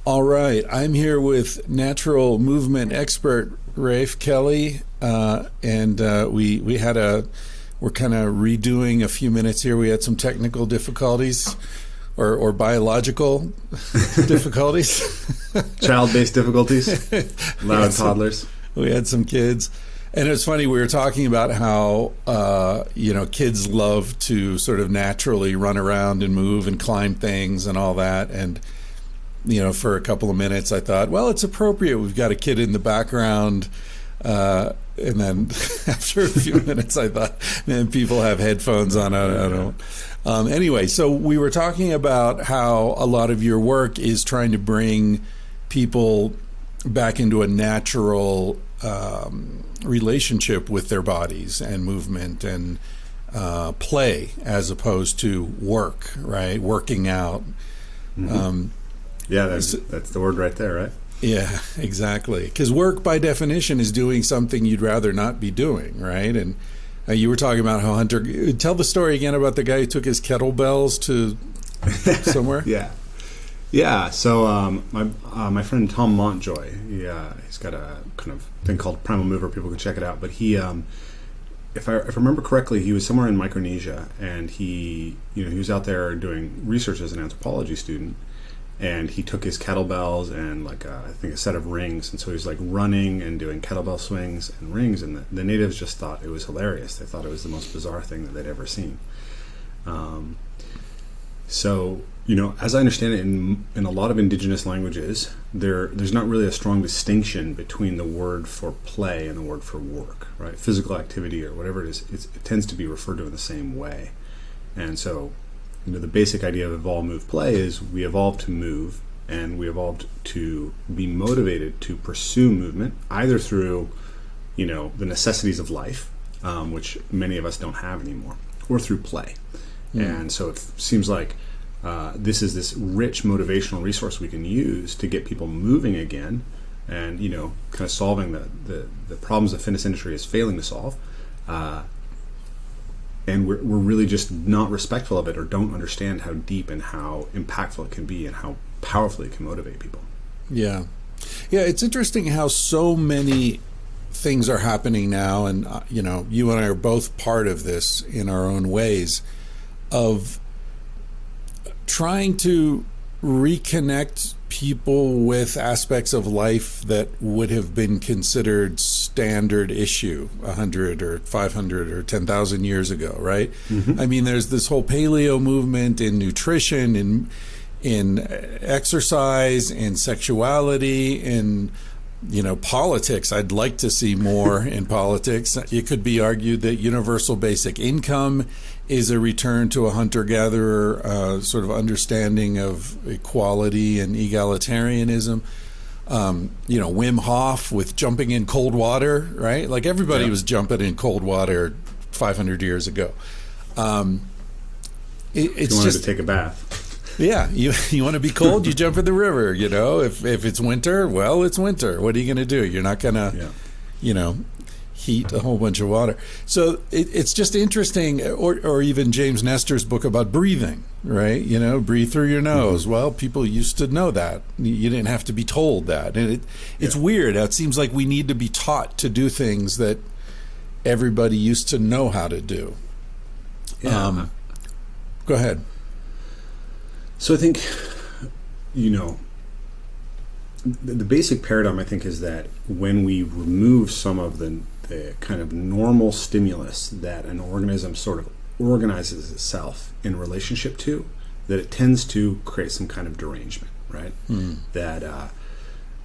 All right, I'm here with natural movement expert Rafe Kelley, and we're kind of redoing a few minutes here. We had some technical difficulties, or biological difficulties, child-based difficulties, loud toddlers. We had some kids, and it was funny. We were talking about how kids love to sort of naturally run around and move and climb things and all that, and for a couple of minutes, I thought, well, it's appropriate. We've got a kid in the background. And then after a few minutes, I thought, man, people have headphones on. I don't. Anyway, so we were talking about how a lot of your work is trying to bring people back into a natural relationship with their bodies and movement and play as opposed to work, right? Working out. Mm-hmm. Yeah, that's the word right there, right? Yeah, exactly. Because work, by definition, is doing something you'd rather not be doing, right? And you were talking about how Hunter... Tell the story again about the guy who took his kettlebells to somewhere. Yeah. So my friend Tom Montjoy, he's got a kind of thing called Primal Mover. People can check it out. But he, if I remember correctly, he was somewhere in Micronesia, and he was out there doing research as an anthropology student. And he took his kettlebells and I think a set of rings, and so he was running and doing kettlebell swings and rings, and the natives just thought it was hilarious. They thought it was the most bizarre thing that they'd ever seen. So as I understand it, in a lot of indigenous languages, there's not really a strong distinction between the word for play and the word for work, right? Physical activity or whatever it is, it tends to be referred to in the same way, and so. The basic idea of evolve, move, play is we evolved to move, and we evolved to be motivated to pursue movement, either through, the necessities of life, which many of us don't have anymore, or through play. And so it seems like this is this rich motivational resource we can use to get people moving again, and kind of solving the problems the fitness industry is failing to solve. And we're really just not respectful of it, or don't understand how deep and how impactful it can be and how powerfully it can motivate people. Yeah, it's interesting how so many things are happening now, and you and I are both part of this in our own ways, of trying to reconnect people with aspects of life that would have been considered standard issue 100 or 500 or 10,000 years ago, right? Mm-hmm. I mean, there's this whole paleo movement in nutrition, in exercise, in sexuality, in politics. I'd like to see more in politics. It could be argued that universal basic income is a return to a hunter-gatherer sort of understanding of equality and egalitarianism. Wim Hof with jumping in cold water, right? Like everybody was jumping in cold water 500 years ago. It's you wanted to take a bath. Yeah, you want to be cold, you jump in the river. If it's winter, well, it's winter. What are you going to do? You're not going to, heat a whole bunch of water. So it's just interesting, or even James Nestor's book about breathing, right? Breathe through your nose. Mm-hmm. Well, people used to know that. You didn't have to be told that. And it's weird. It seems like we need to be taught to do things that everybody used to know how to do. Yeah. Go ahead. So I think, the basic paradigm, I think, is that when we remove some of the kind of normal stimulus that an organism sort of organizes itself in relationship to, that it tends to create some kind of derangement, right? That,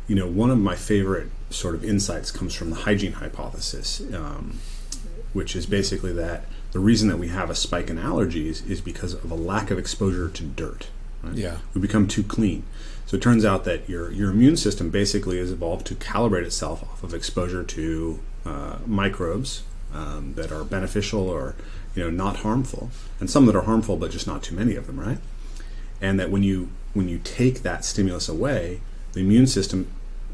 one of my favorite sort of insights comes from the hygiene hypothesis, which is basically that the reason that we have a spike in allergies is because of a lack of exposure to dirt. Right? Yeah. We become too clean. So it turns out that your immune system basically has evolved to calibrate itself off of exposure to microbes that are beneficial or not harmful, and some that are harmful but just not too many of them, right? And that when you take that stimulus away, the immune system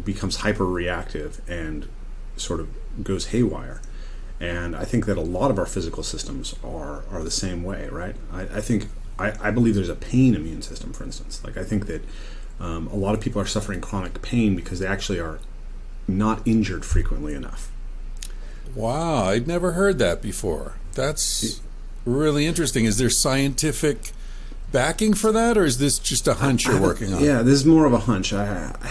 becomes hyper-reactive and sort of goes haywire. And I think that a lot of our physical systems are the same way, right? I think I believe there's a pain immune system, for instance. Like I think that a lot of people are suffering chronic pain because they actually are not injured frequently enough. Wow, I'd never heard that before. That's really interesting. Is there scientific backing for that, or is this just a hunch you're working on? Yeah, this is more of a hunch. I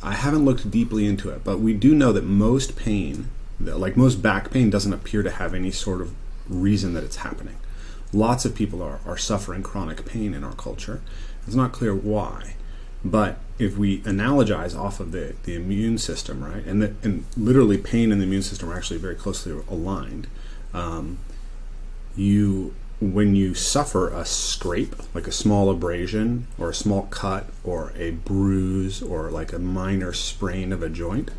haven't looked deeply into it, but we do know that most pain, like most back pain, doesn't appear to have any sort of reason that it's happening. Lots of people are suffering chronic pain in our culture. It's not clear why. But if we analogize off of the immune system, right, and literally pain and the immune system are actually very closely aligned. When you suffer a scrape, like a small abrasion or a small cut or a bruise or like a minor sprain of a joint,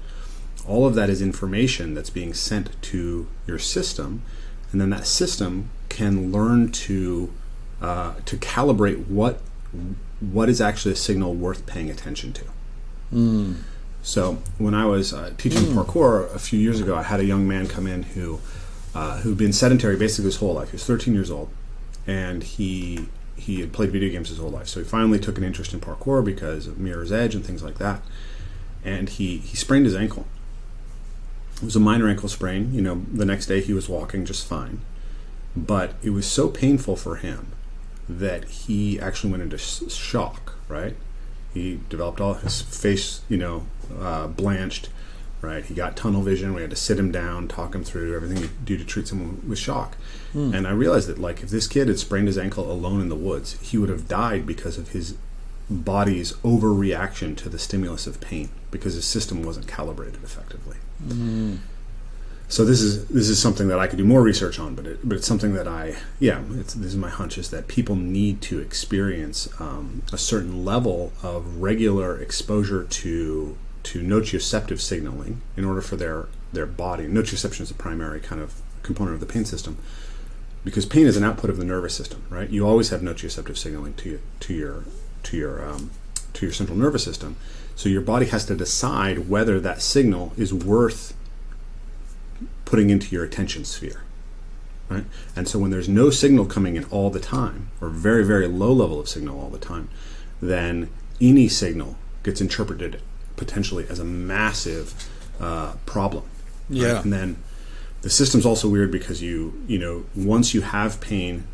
all of that is information that's being sent to your system, and then that system can learn to calibrate what is actually a signal worth paying attention to. So when I was teaching parkour a few years ago, I had a young man come in who'd been sedentary basically his whole life. He was 13 years old, and he had played video games his whole life. So he finally took an interest in parkour because of Mirror's Edge and things like that. And he sprained his ankle. It was a minor ankle sprain. The next day he was walking just fine. But it was so painful for him that he actually went into shock, right? He developed all his face, blanched, right? He got tunnel vision. We had to sit him down, talk him through everything you do to treat someone with shock. And I realized that, like, if this kid had sprained his ankle alone in the woods, he would have died because of his body's overreaction to the stimulus of pain, because his system wasn't calibrated effectively. So this is something that I could do more research on, but it's something that this is my hunch, is that people need to experience a certain level of regular exposure to nociceptive signaling in order for their body. Nociception is the primary kind of component of the pain system, because pain is an output of the nervous system, right? You always have nociceptive signaling to your central nervous system. So your body has to decide whether that signal is worth putting into your attention sphere, right? And so when there's no signal coming in all the time, or very, very low level of signal all the time, then any signal gets interpreted potentially as a massive problem. Yeah. Right? And then the system's also weird because once you have pain,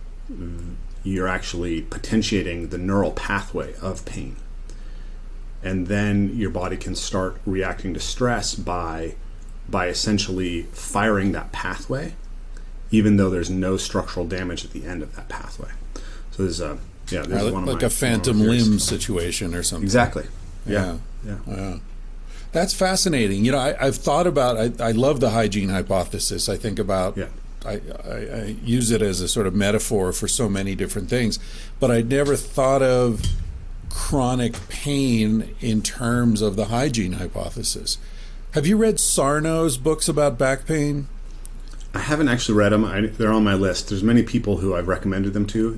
you're actually potentiating the neural pathway of pain. And then your body can start reacting to stress by essentially firing that pathway, even though there's no structural damage at the end of that pathway. So there's one of like my, a phantom limb situation or something. Exactly. Yeah. That's fascinating. I've thought about. I love the hygiene hypothesis. I think about. Yeah. I use it as a sort of metaphor for so many different things, but I'd never thought of chronic pain in terms of the hygiene hypothesis. Have you read Sarno's books about back pain? I haven't actually read them. They're on my list. There's many people who I've recommended them to.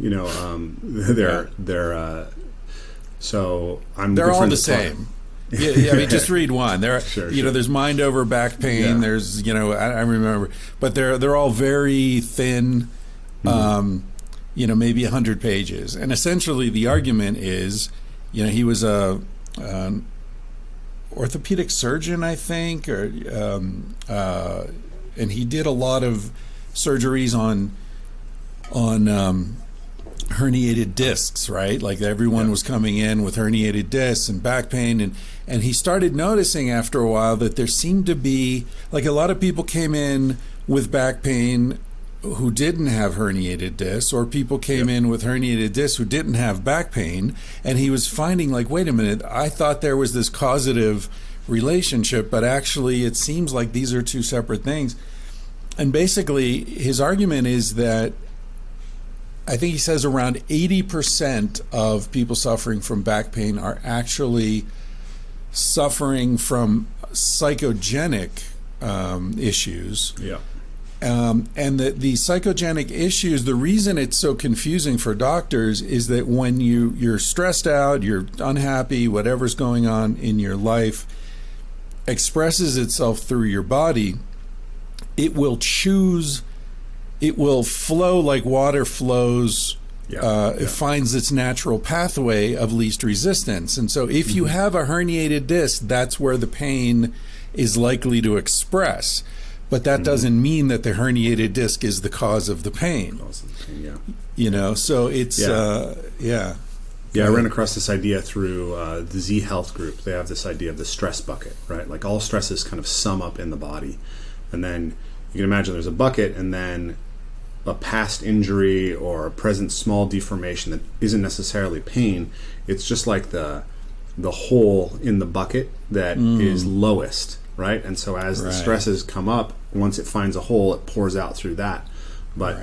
So I'm. They're all the same. Yeah, I mean, just read one. Sure. There's Mind Over Back Pain. Yeah. There's, I remember, but they're all very thin. Maybe 100 pages, and essentially the argument is, he was an orthopedic surgeon, I think, and he did a lot of surgeries on herniated discs, right? Like everyone was coming in with herniated discs and back pain, and he started noticing after a while that there seemed to be, like, a lot of people came in with back pain who didn't have herniated discs, or people came in with herniated discs who didn't have back pain, and he was finding, like, wait a minute, I thought there was this causative relationship, but actually it seems like these are two separate things. And basically his argument is that, I think he says around 80% of people suffering from back pain are actually suffering from psychogenic issues. Yeah. And the psychogenic issues, the reason it's so confusing for doctors is that when you're stressed out, you're unhappy, whatever's going on in your life expresses itself through your body, it will flow like water flows It finds its natural pathway of least resistance. And so if you have a herniated disc, that's where the pain is likely to express. But that doesn't mean that the herniated disc is the cause of the pain. You know, so it's, I ran across this idea through the Z Health group. They have this idea of the stress bucket, right? Like all stresses kind of sum up in the body. And then you can imagine there's a bucket and then a past injury or a present small deformation that isn't necessarily pain. It's just like the hole in the bucket that is lowest, right? And so as the stresses come up, once it finds a hole, it pours out through that. But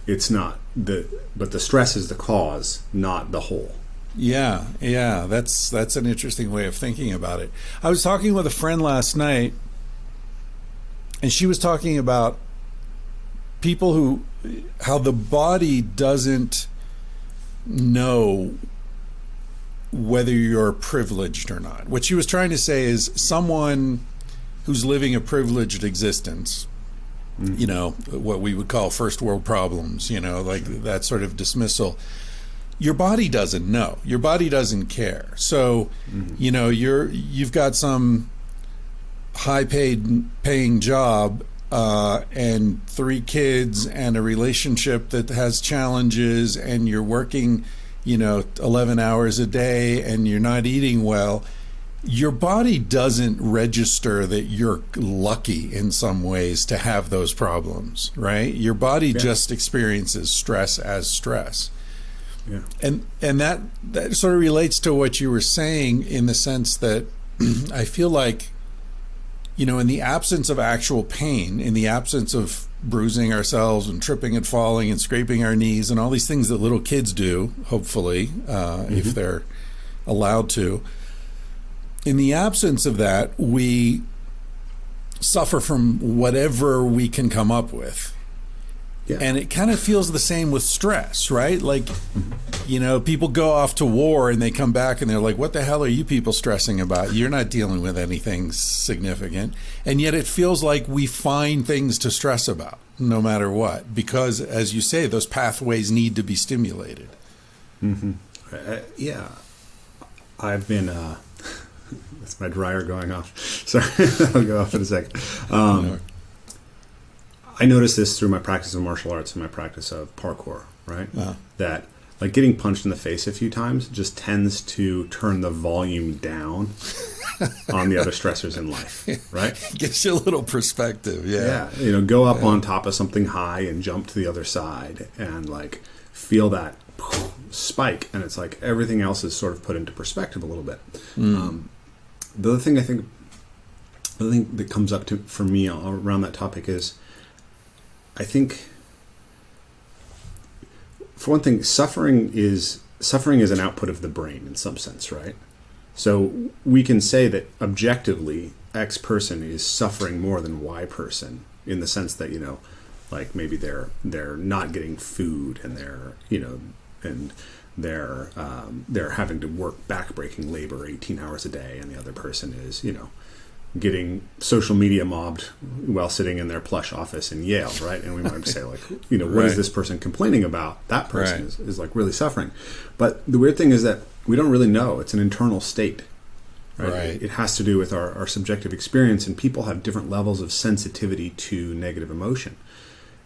it's not but the stress is the cause, not the hole. Yeah, that's an interesting way of thinking about it. I was talking with a friend last night, and she was talking about people how the body doesn't know whether you're privileged or not. What she was trying to say is someone who's living a privileged existence, you know, what we would call first world problems, you know, like that sort of dismissal. Your body doesn't know. Your body doesn't care. So, you know, you've got some high-paying job and 3 kids and a relationship that has challenges, and you're working, you know, 11 hours a day and you're not eating well. Your body doesn't register that you're lucky in some ways to have those problems, right? Your body just experiences stress as stress. Yeah. And that sort of relates to what you were saying in the sense that I feel like, you know, in the absence of actual pain, in the absence of bruising ourselves and tripping and falling and scraping our knees and all these things that little kids do, hopefully, if they're allowed to, in the absence of that, we suffer from whatever we can come up with. Yeah. And it kind of feels the same with stress, right? Like, you know, people go off to war and they come back and they're like, what the hell are you people stressing about? You're not dealing with anything significant. And yet it feels like we find things to stress about no matter what, because, as you say, those pathways need to be stimulated. Yeah. I've been, that's my dryer going off. Sorry, I'll go off in a second. I noticed this through my practice of martial arts and my practice of parkour, right? That like getting punched in the face a few times just tends to turn the volume down on the other stressors in life, right? Gives you a little perspective, Yeah, you know, go up on top of something high and jump to the other side and like feel that spike, and it's like everything else is sort of put into perspective a little bit. The other thing that comes up for me around that topic is, I think, for one thing, suffering is an output of the brain in some sense, right? So we can say that objectively X person is suffering more than Y person in the sense that, you know, like maybe they're not getting food and they're having to work backbreaking labor 18 hours a day, and the other person is, you know, getting social media mobbed while sitting in their plush office in Yale, right? And we might say, like, you know, what is this person complaining about? That person is like really suffering. But the weird thing is that we don't really know. It's an internal state, right? It has to do with our subjective experience, and people have different levels of sensitivity to negative emotion.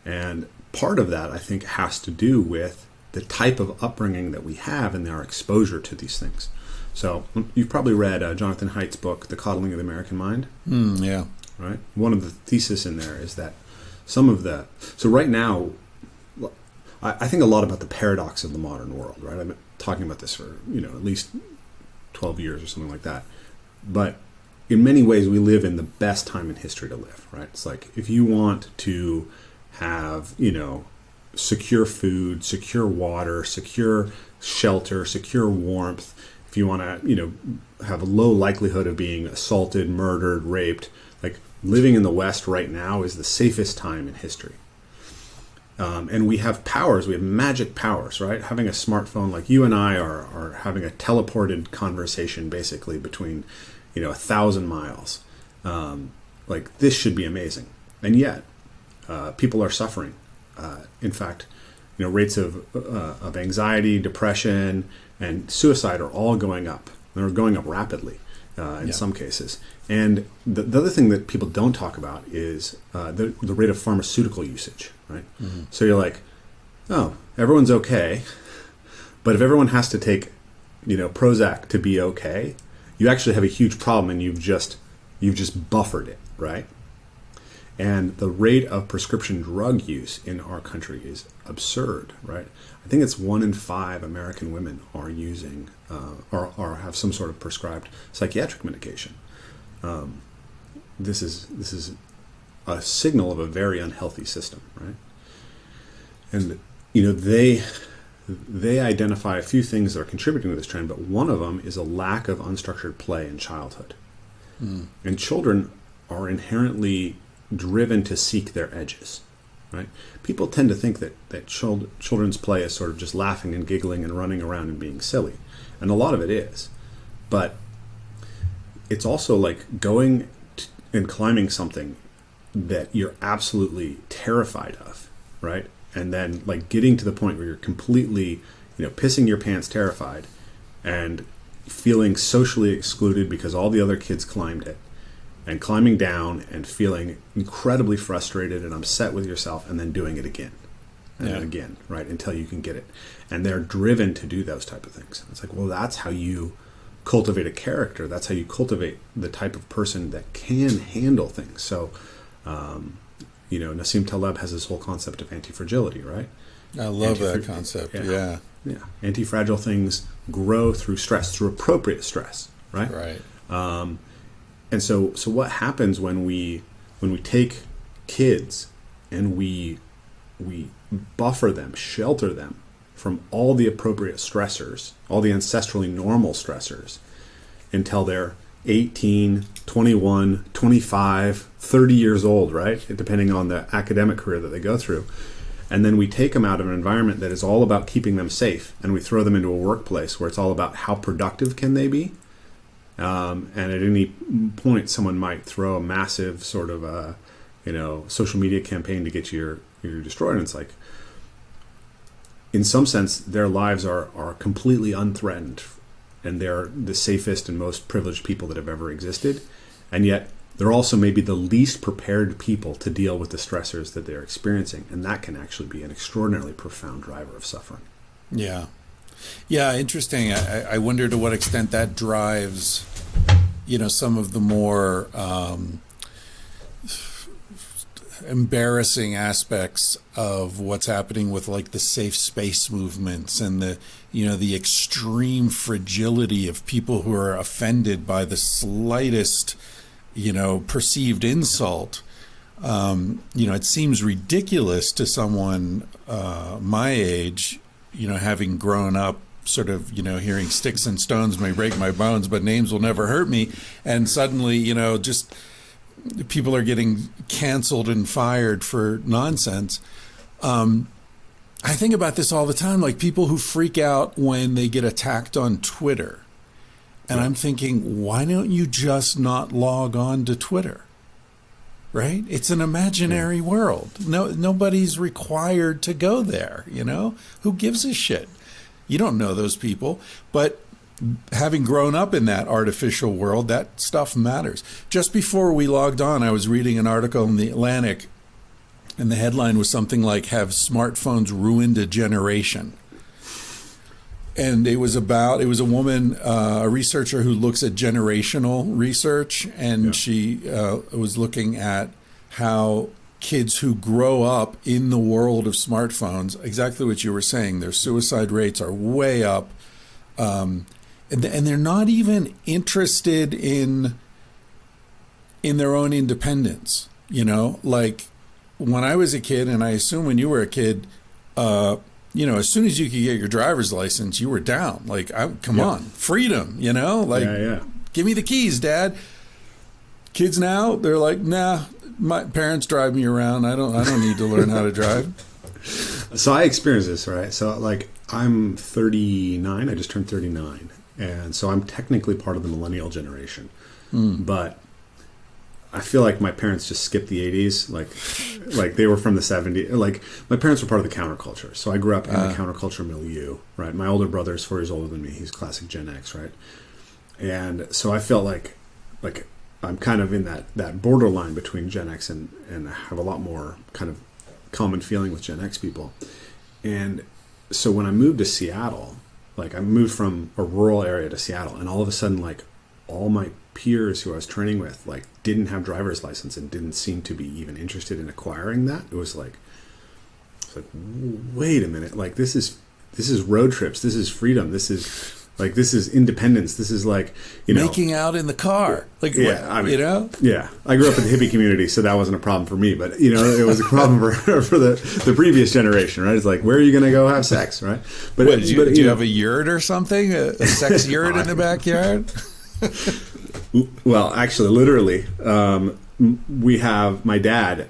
And part of that, I think, has to do with the type of upbringing that we have and our exposure to these things. So you've probably read Jonathan Haidt's book, The Coddling of the American Mind. Yeah. Right? One of the theses in there is that so right now, I think a lot about the paradox of the modern world, right? I've been talking about this for, you know, at least 12 years or something like that. But in many ways, we live in the best time in history to live, right? It's like, if you want to have, you know, secure food, secure water, secure shelter, secure warmth, if you want to, you know, have a low likelihood of being assaulted, murdered, raped, like living in the West right now is the safest time in history. And we have powers, we have magic powers, right? Having a smartphone, like you and I are having a teleported conversation basically between, you know, 1,000 miles. Like, this should be amazing. And yet, people are suffering. In fact, rates of anxiety, depression, and suicide are all going up. They're going up rapidly in some cases. And the other thing that people don't talk about is the rate of pharmaceutical usage, right? Mm-hmm. So you're like, oh, everyone's okay, but if everyone has to take, Prozac to be okay, you actually have a huge problem, and you've just buffered it, right? And the rate of prescription drug use in our country is absurd, right? I think it's 1 in 5 American women are using or have some sort of prescribed psychiatric medication. This is a signal of a very unhealthy system, right? And they identify a few things that are contributing to this trend, but one of them is a lack of unstructured play in childhood. Mm. And children are inherently driven to seek their edges, right? People tend to think that children's play is sort of just laughing and giggling and running around and being silly. And a lot of it is. But it's also like going and climbing something that you're absolutely terrified of, right? And then like getting to the point where you're completely, pissing your pants terrified and feeling socially excluded because all the other kids climbed it, and climbing down and feeling incredibly frustrated and upset with yourself, and then doing it again and then again, right, until you can get it. And they're driven to do those type of things. It's like, well, that's how you cultivate a character. That's how you cultivate the type of person that can handle things. So, Nassim Taleb has this whole concept of anti-fragility, right? I love that concept. Yeah. Anti-fragile things grow through stress, through appropriate stress, right? Right. And so what happens when we take kids and we buffer them, shelter them from all the appropriate stressors, all the ancestrally normal stressors, until they're 18, 21, 25, 30 years old, right? Depending on the academic career that they go through. And then we take them out of an environment that is all about keeping them safe, and we throw them into a workplace where it's all about how productive can they be. And at any point, someone might throw a massive sort of social media campaign to get you destroyed. And it's like, in some sense, their lives are completely unthreatened, and they're the safest and most privileged people that have ever existed. And yet, they're also maybe the least prepared people to deal with the stressors that they're experiencing. And that can actually be an extraordinarily profound driver of suffering. Yeah. Yeah, interesting. I wonder to what extent that drives, some of the more embarrassing aspects of what's happening with like the safe space movements and the extreme fragility of people who are offended by the slightest, perceived insult. It seems ridiculous to someone my age, having grown up sort of, hearing sticks and stones may break my bones, but names will never hurt me. And suddenly, just people are getting canceled and fired for nonsense. I think about this all the time, like people who freak out when they get attacked on Twitter. And I'm thinking, why don't you just not log on to Twitter? Right? It's an imaginary world. Nobody's required to go there, Who gives a shit? You don't know those people. But having grown up in that artificial world, that stuff matters. Just before we logged on, I was reading an article in The Atlantic, and the headline was something like, "Have Smartphones Ruined a Generation?" And it was a woman, a researcher who looks at generational research, and she was looking at how kids who grow up in the world of smartphones, exactly what you were saying, their suicide rates are way up, and they're not even interested in their own independence. Like when I was a kid, and I assume when you were a kid, as soon as you could get your driver's license, you were down. Like, come on, freedom, give me the keys, Dad. Kids now, they're like, nah, my parents drive me around. I don't need to learn how to drive. So I experienced this, right? So like, I'm 39. I just turned 39, and so I'm technically part of the millennial generation. But I feel like my parents just skipped the 80s. Like they were from the 70s. Like my parents were part of the counterculture. So I grew up in the counterculture milieu, right? My older brother is 4 years older than me. He's classic Gen X, right? And so I felt like I'm kind of in that borderline between Gen X and I have a lot more kind of common feeling with Gen X people. And so when I moved to Seattle, like I moved from a rural area to Seattle, and all of a sudden, like all my peers who I was training with, like didn't have driver's license and didn't seem to be even interested in acquiring that. It was like, wait a minute, like this is road trips, this is freedom, this is independence, this is like, making out in the car, like yeah, I mean, yeah. I grew up in the hippie community, so that wasn't a problem for me, but it was a problem for the previous generation, right? It's like, where are you going to go have sex, right? But do you have a yurt or something, a sex yurt in the backyard? Well, actually, literally, we have my dad.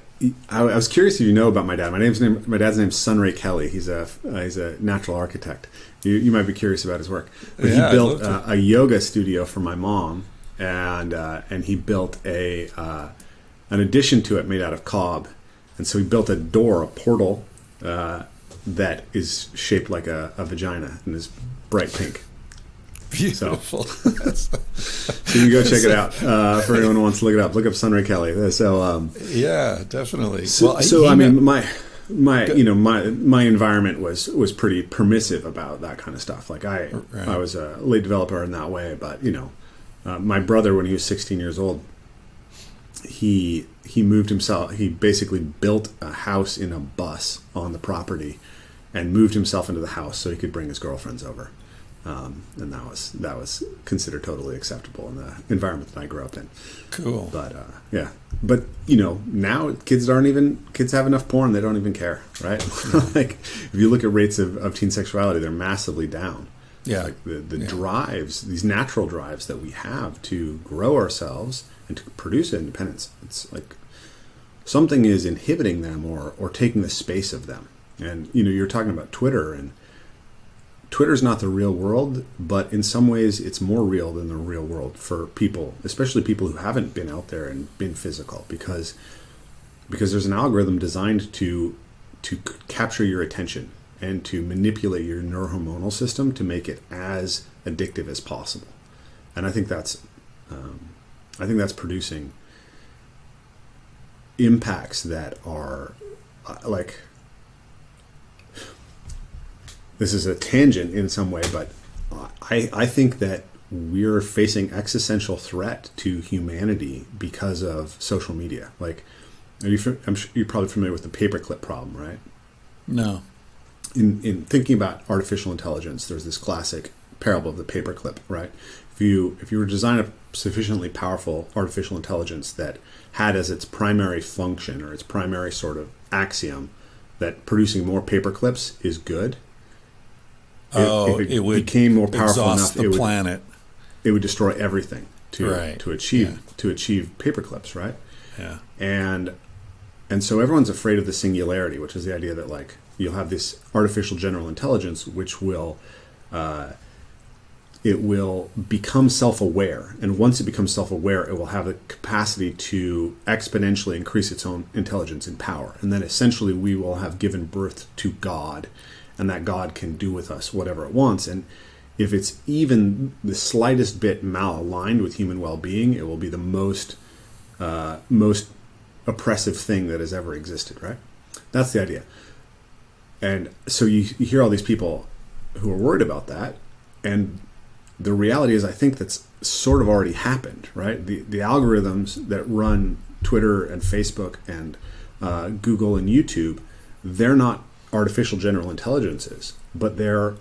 I was curious if you know about my dad. My dad's name's son Rafe Kelley. He's a natural architect. You might be curious about his work. But he built a yoga studio for my mom, and he built an addition to it made out of cob. And so he built a portal that is shaped like a vagina and is bright pink. Beautiful. So you go check it out for anyone who wants to look it up. Look up Son Rafe Kelley. So yeah, definitely. I mean, my environment was pretty permissive about that kind of stuff. Like I was a late developer in that way, but my brother, when he was 16 years old, he moved himself. He basically built a house in a bus on the property and moved himself into the house so he could bring his girlfriends over. And that was considered totally acceptable in the environment that I grew up in. Cool. But but now kids have enough porn, they don't even care, right? Like if you look at rates of teen sexuality, they're massively down. Yeah. Like the drives, these natural drives that we have to grow ourselves and to produce independence, it's like something is inhibiting them or taking the space of them. And you're talking about Twitter, and Twitter's not the real world, but in some ways it's more real than the real world for people, especially people who haven't been out there and been physical, because there's an algorithm designed to capture your attention and to manipulate your neurohormonal system to make it as addictive as possible. And I think that's producing impacts that are like, this is a tangent in some way, but I think that we're facing existential threat to humanity because of social media. Like, I'm sure you're probably familiar with the paperclip problem, right? No. In thinking about artificial intelligence, there's this classic parable of the paperclip, right? If you were to design a sufficiently powerful artificial intelligence that had as its primary function or its primary sort of axiom that producing more paperclips is good, if it would became more powerful enough, it would destroy everything to achieve paperclips, right? Yeah. And so everyone's afraid of the singularity, which is the idea that like you'll have this artificial general intelligence which will become self-aware, and once it becomes self-aware, it will have the capacity to exponentially increase its own intelligence and power, and then essentially we will have given birth to God. And that God can do with us whatever it wants. And if it's even the slightest bit malaligned with human well-being, it will be the most oppressive thing that has ever existed, right? That's the idea. And so you hear all these people who are worried about that. And the reality is, I think that's sort of already happened, right? The algorithms that run Twitter and Facebook and Google and YouTube, they're not artificial general intelligences, but they're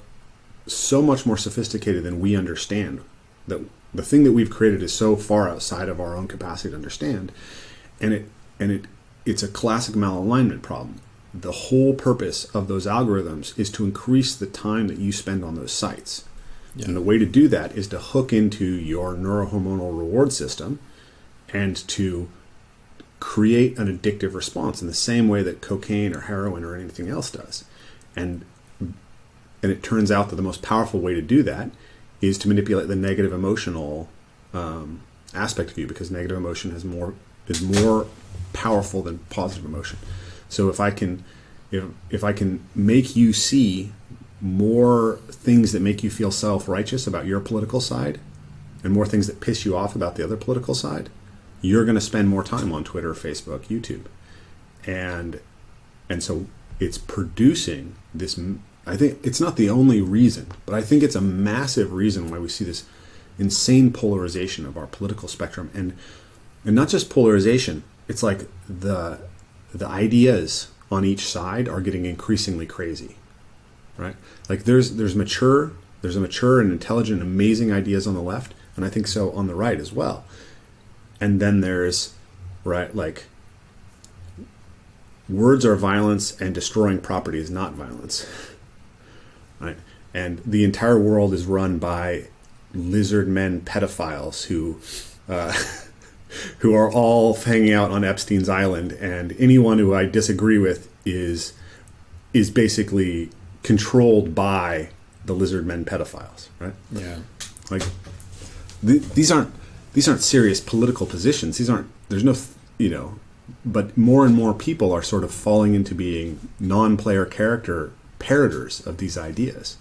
so much more sophisticated than we understand. That the thing that we've created is so far outside of our own capacity to understand, and it's a classic malalignment problem. The whole purpose of those algorithms is to increase the time that you spend on those sites. Yeah. And the way to do that is to hook into your neurohormonal reward system and to create an addictive response in the same way that cocaine or heroin or anything else does. And it turns out that the most powerful way to do that is to manipulate the negative emotional aspect of you, because negative emotion is is more powerful than positive emotion. So if I can make you see more things that make you feel self-righteous about your political side and more things that piss you off about the other political side, you're going to spend more time on Twitter, Facebook, YouTube. And so it's producing this. I think it's not the only reason, but I think it's a massive reason why we see this insane polarization of our political spectrum. And not just polarization, it's like the ideas on each side are getting increasingly crazy, right? Like there's mature and intelligent, amazing ideas on the left, and I think so on the right as well. And then there's, right, like words are violence and destroying property is not violence, right? And the entire world is run by lizard men pedophiles who are all hanging out on Epstein's island, and anyone who I disagree with is basically controlled by the lizard men pedophiles, right? Yeah. Like these aren't serious political positions. There's no, but more and more people are sort of falling into being non-player character parroters of these ideas.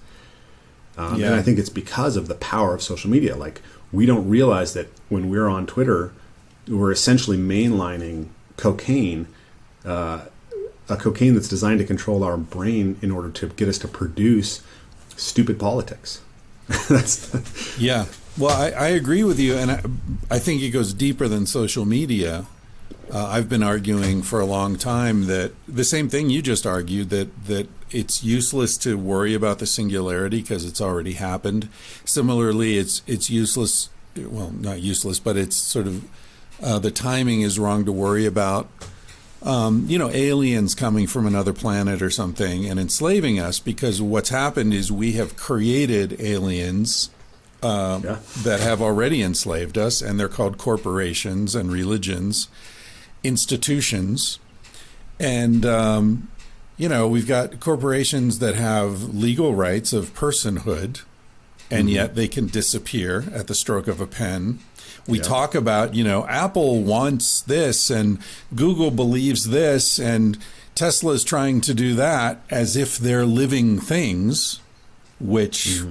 And I think it's because of the power of social media. Like, we don't realize that when we're on Twitter, we're essentially mainlining cocaine, a cocaine that's designed to control our brain in order to get us to produce stupid politics. Yeah. Well, I agree with you, and I think it goes deeper than social media. I've been arguing for a long time that the same thing you just argued, that it's useless to worry about the singularity because it's already happened. Similarly, it's useless, well, not useless, but it's sort of the timing is wrong to worry about, aliens coming from another planet or something and enslaving us, because what's happened is we have created aliens that have already enslaved us, and they're called corporations and religions, institutions. And, we've got corporations that have legal rights of personhood, and yet they can disappear at the stroke of a pen. We talk about, Apple wants this, and Google believes this, and Tesla's trying to do that, as if they're living things, which...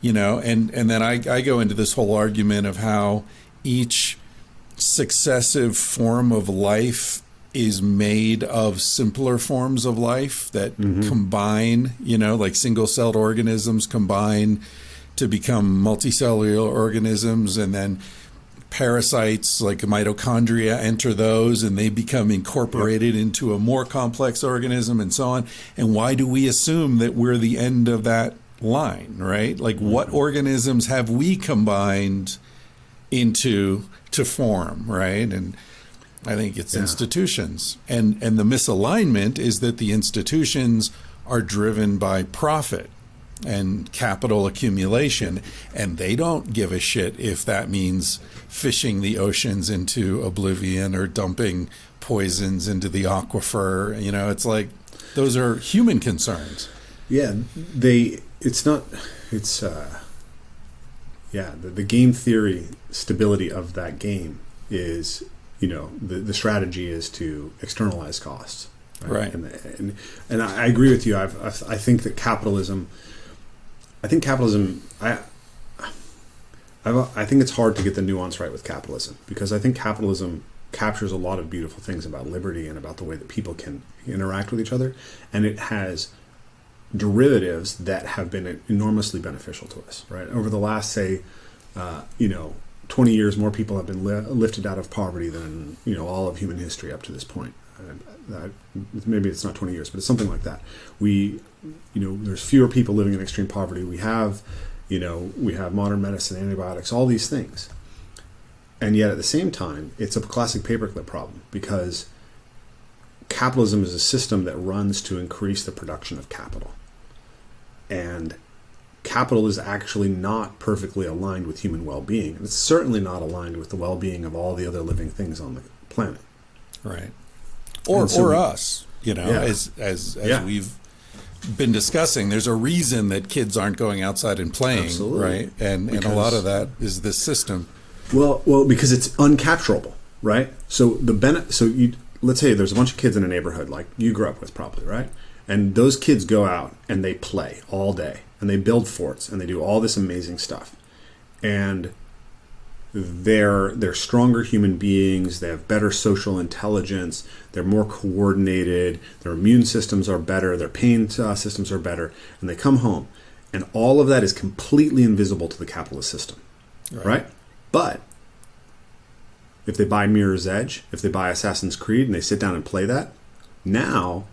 and then I go into this whole argument of how each successive form of life is made of simpler forms of life that combine, like single-celled organisms combine to become multicellular organisms, and then parasites like mitochondria enter those, and they become incorporated into a more complex organism, and so on. And why do we assume that we're the end of that line, right? Like, what organisms have we combined to form, right? And I think it's institutions. And the misalignment is that the institutions are driven by profit and capital accumulation, and they don't give a shit if that means fishing the oceans into oblivion or dumping poisons into the aquifer. It's like, those are human concerns. Yeah, the game theory stability of that game is, the strategy is to externalize costs, right? And I agree with you. I think that capitalism. I think it's hard to get the nuance right with capitalism, because I think capitalism captures a lot of beautiful things about liberty and about the way that people can interact with each other, and it has derivatives that have been enormously beneficial to us, right? Over the last, say, 20 years, more people have been lifted out of poverty than, all of human history up to this point. Maybe it's not 20 years, but it's something like that. There's fewer people living in extreme poverty. We have modern medicine, antibiotics, all these things. And yet at the same time, it's a classic paperclip problem, because capitalism is a system that runs to increase the production of capital. And capital is actually not perfectly aligned with human well-being. And it's certainly not aligned with the well-being of all the other living things on the planet. Right. Or us, as we've been discussing, there's a reason that kids aren't going outside and playing, right? And a lot of that is this system. Well, because it's uncapturable. right? So let's say there's a bunch of kids in a neighborhood like you grew up with probably, right? And those kids go out and they play all day and they build forts and they do all this amazing stuff. And they're stronger human beings. They have better social intelligence. They're more coordinated. Their immune systems are better. Their pain systems are better. And they come home. And all of that is completely invisible to the capitalist system, right? But if they buy Mirror's Edge, if they buy Assassin's Creed and they sit down and play that, now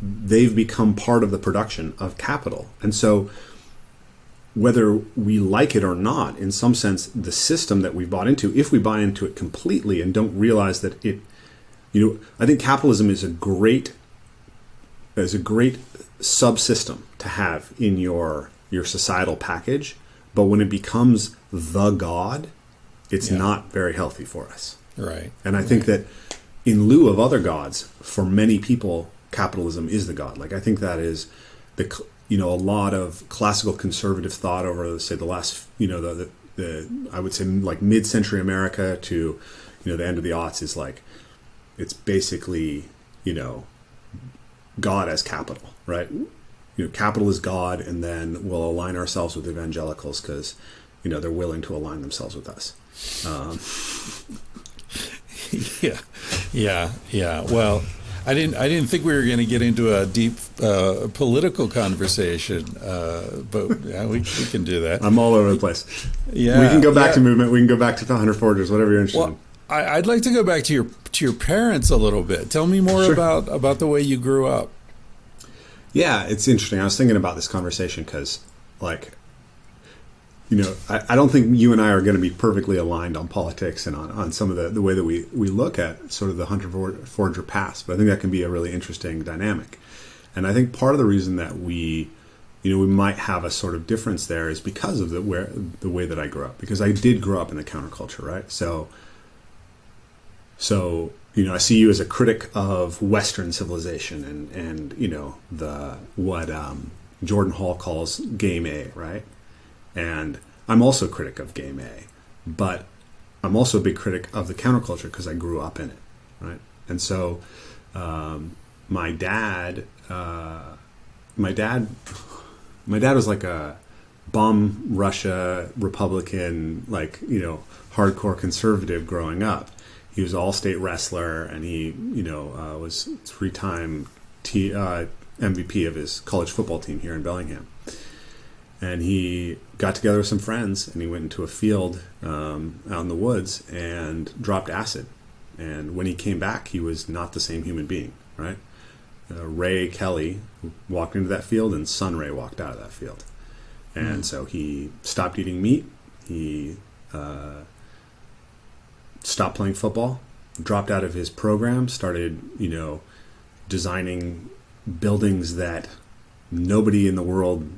they've become part of the production of capital. And so whether we like it or not, in some sense, the system that we bought into, if we buy into it completely and don't realize that it, I think capitalism is a great subsystem to have in your societal package, but when it becomes the God, it's not very healthy for us. Right. And I think that in lieu of other gods, for many people, capitalism is the God. Like I think that is a lot of classical conservative thought over, say, the last, I would say like mid-century America to, the end of the aughts is like, it's basically, God as capital, right? Capital is God, and then we'll align ourselves with evangelicals because, they're willing to align themselves with us. Yeah. Well, I didn't think we were going to get into a deep political conversation, but we can do that. I'm all over the place. Yeah, we can go back to movement. We can go back to the 100 Forgers, whatever you're interested in. I'd like to go back to your parents a little bit. Tell me more about the way you grew up. Yeah, it's interesting. I was thinking about this conversation because, I don't think you and I are going to be perfectly aligned on politics and on some of the way that we look at sort of the Hunter Forger past. But I think that can be a really interesting dynamic. And I think part of the reason that we might have a sort of difference there is because of the way that I grew up. Because I did grow up in the counterculture, right? So I see you as a critic of Western civilization and what Jordan Hall calls game A, right? And I'm also a critic of game A, but I'm also a big critic of the counterculture because I grew up in it, right? And so my dad was like a bum Russia Republican, hardcore conservative growing up. He was an all-state wrestler, and he, was 3-time MVP of his college football team here in Bellingham. And he got together with some friends, and he went into a field out in the woods and dropped acid. And when he came back, he was not the same human being, right? Rafe Kelley walked into that field, and Sun Ray walked out of that field. And so he stopped eating meat. He stopped playing football, dropped out of his program, started, designing buildings that nobody in the world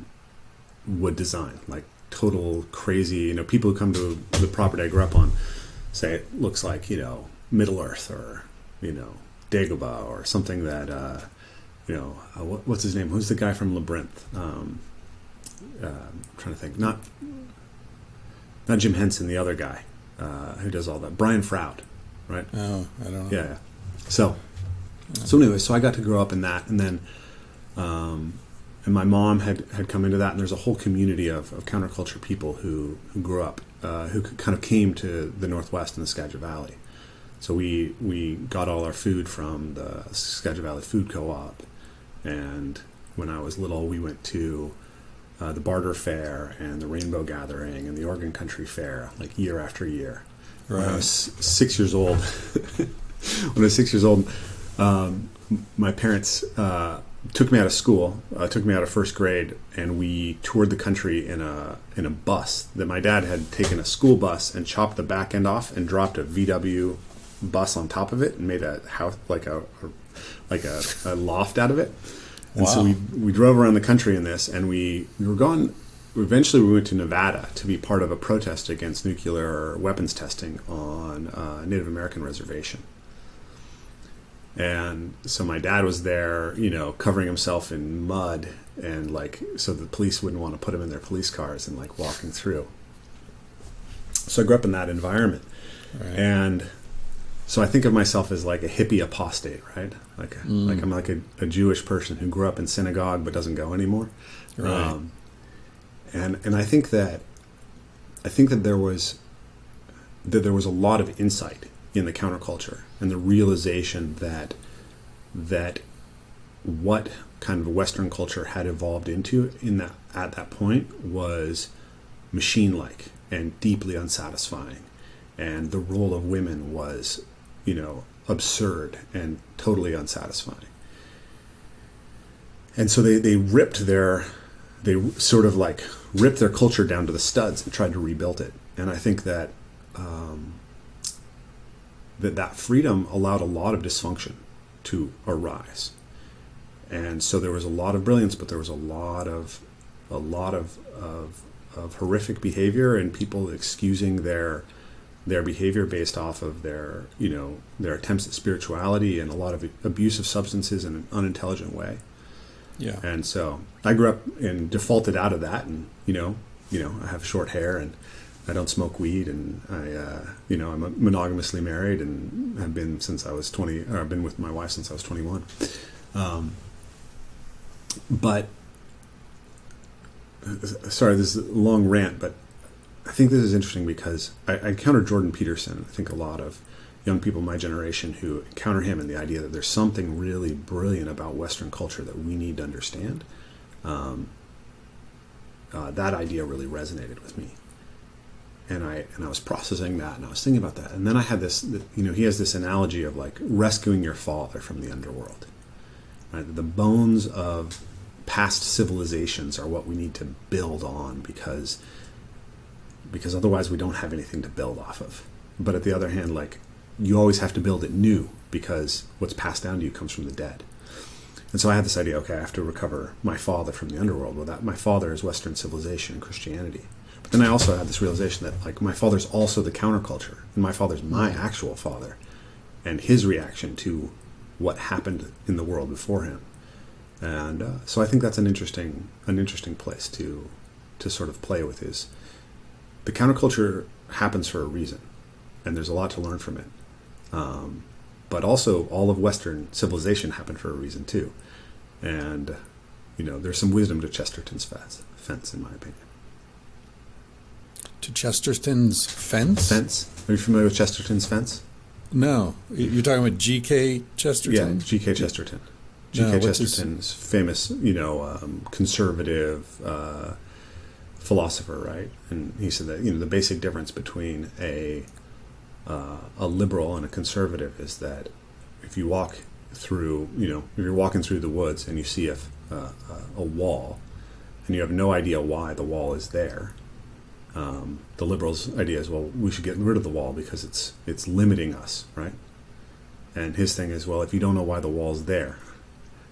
would design, like total crazy, people who come to the property I grew up on say it looks like, Middle Earth or, Dagobah or something that, what's his name? Who's the guy from Labyrinth? I'm trying to think. Not Jim Henson, the other guy who does all that. Brian Froud, right? Oh, I don't know. Yeah. So anyway, so I got to grow up in that, and then, and my mom had come into that, and there's a whole community of counterculture people who grew up, who kind of came to the Northwest and the Skagit Valley. So we got all our food from the Skagit Valley Food Co-op, and when I was little, we went to the Barter Fair and the Rainbow Gathering and the Oregon Country Fair, like year after year. Right. When I was 6 years old, my parents took me out of school, took me out of first grade, and we toured the country in a bus that my dad had taken a school bus and chopped the back end off and dropped a VW bus on top of it and made a house like a loft out of it. And wow. So we drove around the country in this, and we were going. Eventually, we went to Nevada to be part of a protest against nuclear weapons testing on a Native American reservation. And so my dad was there, covering himself in mud, and so the police wouldn't want to put him in their police cars and walking through. So I grew up in that environment, right. and So I think of myself as like a hippie apostate, right? Like I'm like a Jewish person who grew up in synagogue but doesn't go anymore. Right. And I think that there was a lot of insight in the counterculture and the realization that what kind of Western culture had evolved into at that point was machine-like and deeply unsatisfying, and the role of women was, absurd and totally unsatisfying. And so they sort of like ripped their culture down to the studs and tried to rebuild it. And I think that that freedom allowed a lot of dysfunction to arise. And so there was a lot of brilliance, but there was a lot of horrific behavior, and people excusing their behavior based off of their attempts at spirituality, and a lot of abuse of substances in an unintelligent way. Yeah. And so I grew up and defaulted out of that, and I have short hair and I don't smoke weed, and I'm monogamously married and have been since I was 20, or I've been with my wife since I was 21. But sorry, this is a long rant, but I think this is interesting because I encountered Jordan Peterson. I think a lot of young people my generation who encounter him and the idea that there's something really brilliant about Western culture that we need to understand. That idea really resonated with me. And I was processing that, and I was thinking about that. And then I had this, he has this analogy of like rescuing your father from the underworld. Right? The bones of past civilizations are what we need to build on because otherwise we don't have anything to build off of. But at the other hand, like, you always have to build it new because what's passed down to you comes from the dead. And so I had this idea, okay, I have to recover my father from the underworld. Well, that my father is Western civilization and Christianity. But then I also had this realization that, like, my father's also the counterculture, and my father's my actual father, and his reaction to what happened in the world before him. And so I think that's an interesting place to sort of play with. Is the counterculture happens for a reason, and there's a lot to learn from it. But also, all of Western civilization happened for a reason too. And there's some wisdom to Chesterton's fence, in my opinion. To Chesterton's fence? Fence. Are you familiar with Chesterton's fence? No. You're talking about G.K. Chesterton? Yeah, G.K. Chesterton. No, G.K. Chesterton's famous, conservative philosopher, right? And he said that the basic difference between a liberal and a conservative is that if you walk through, if you're walking through the woods and you see a wall, and you have no idea why the wall is there, the liberal's idea is, well, we should get rid of the wall because it's limiting us, right? And his thing is, well, if you don't know why the wall's there,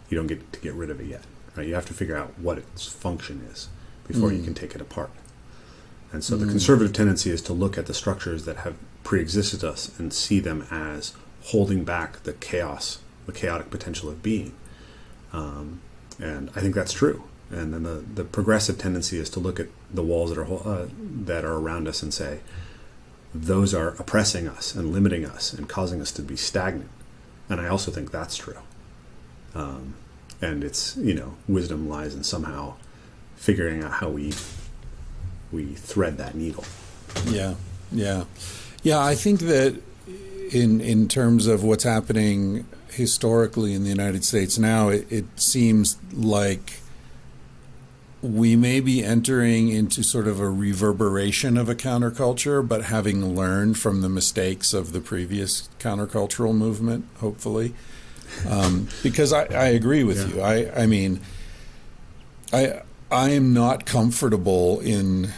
you don't get to get rid of it yet, right? You have to figure out what its function is before you can take it apart. And so the conservative tendency is to look at the structures that have pre-existed us and see them as holding back the chaotic potential of being. And I think that's true. And then the progressive tendency is to look at the walls that are around us and say, those are oppressing us and limiting us and causing us to be stagnant. And I also think that's true. And it's, wisdom lies in somehow figuring out how we thread that needle. Yeah. I think that in terms of what's happening historically in the United States now, it seems like we may be entering into sort of a reverberation of a counterculture, but having learned from the mistakes of the previous countercultural movement, hopefully. Because I agree with you. I mean, I am not comfortable in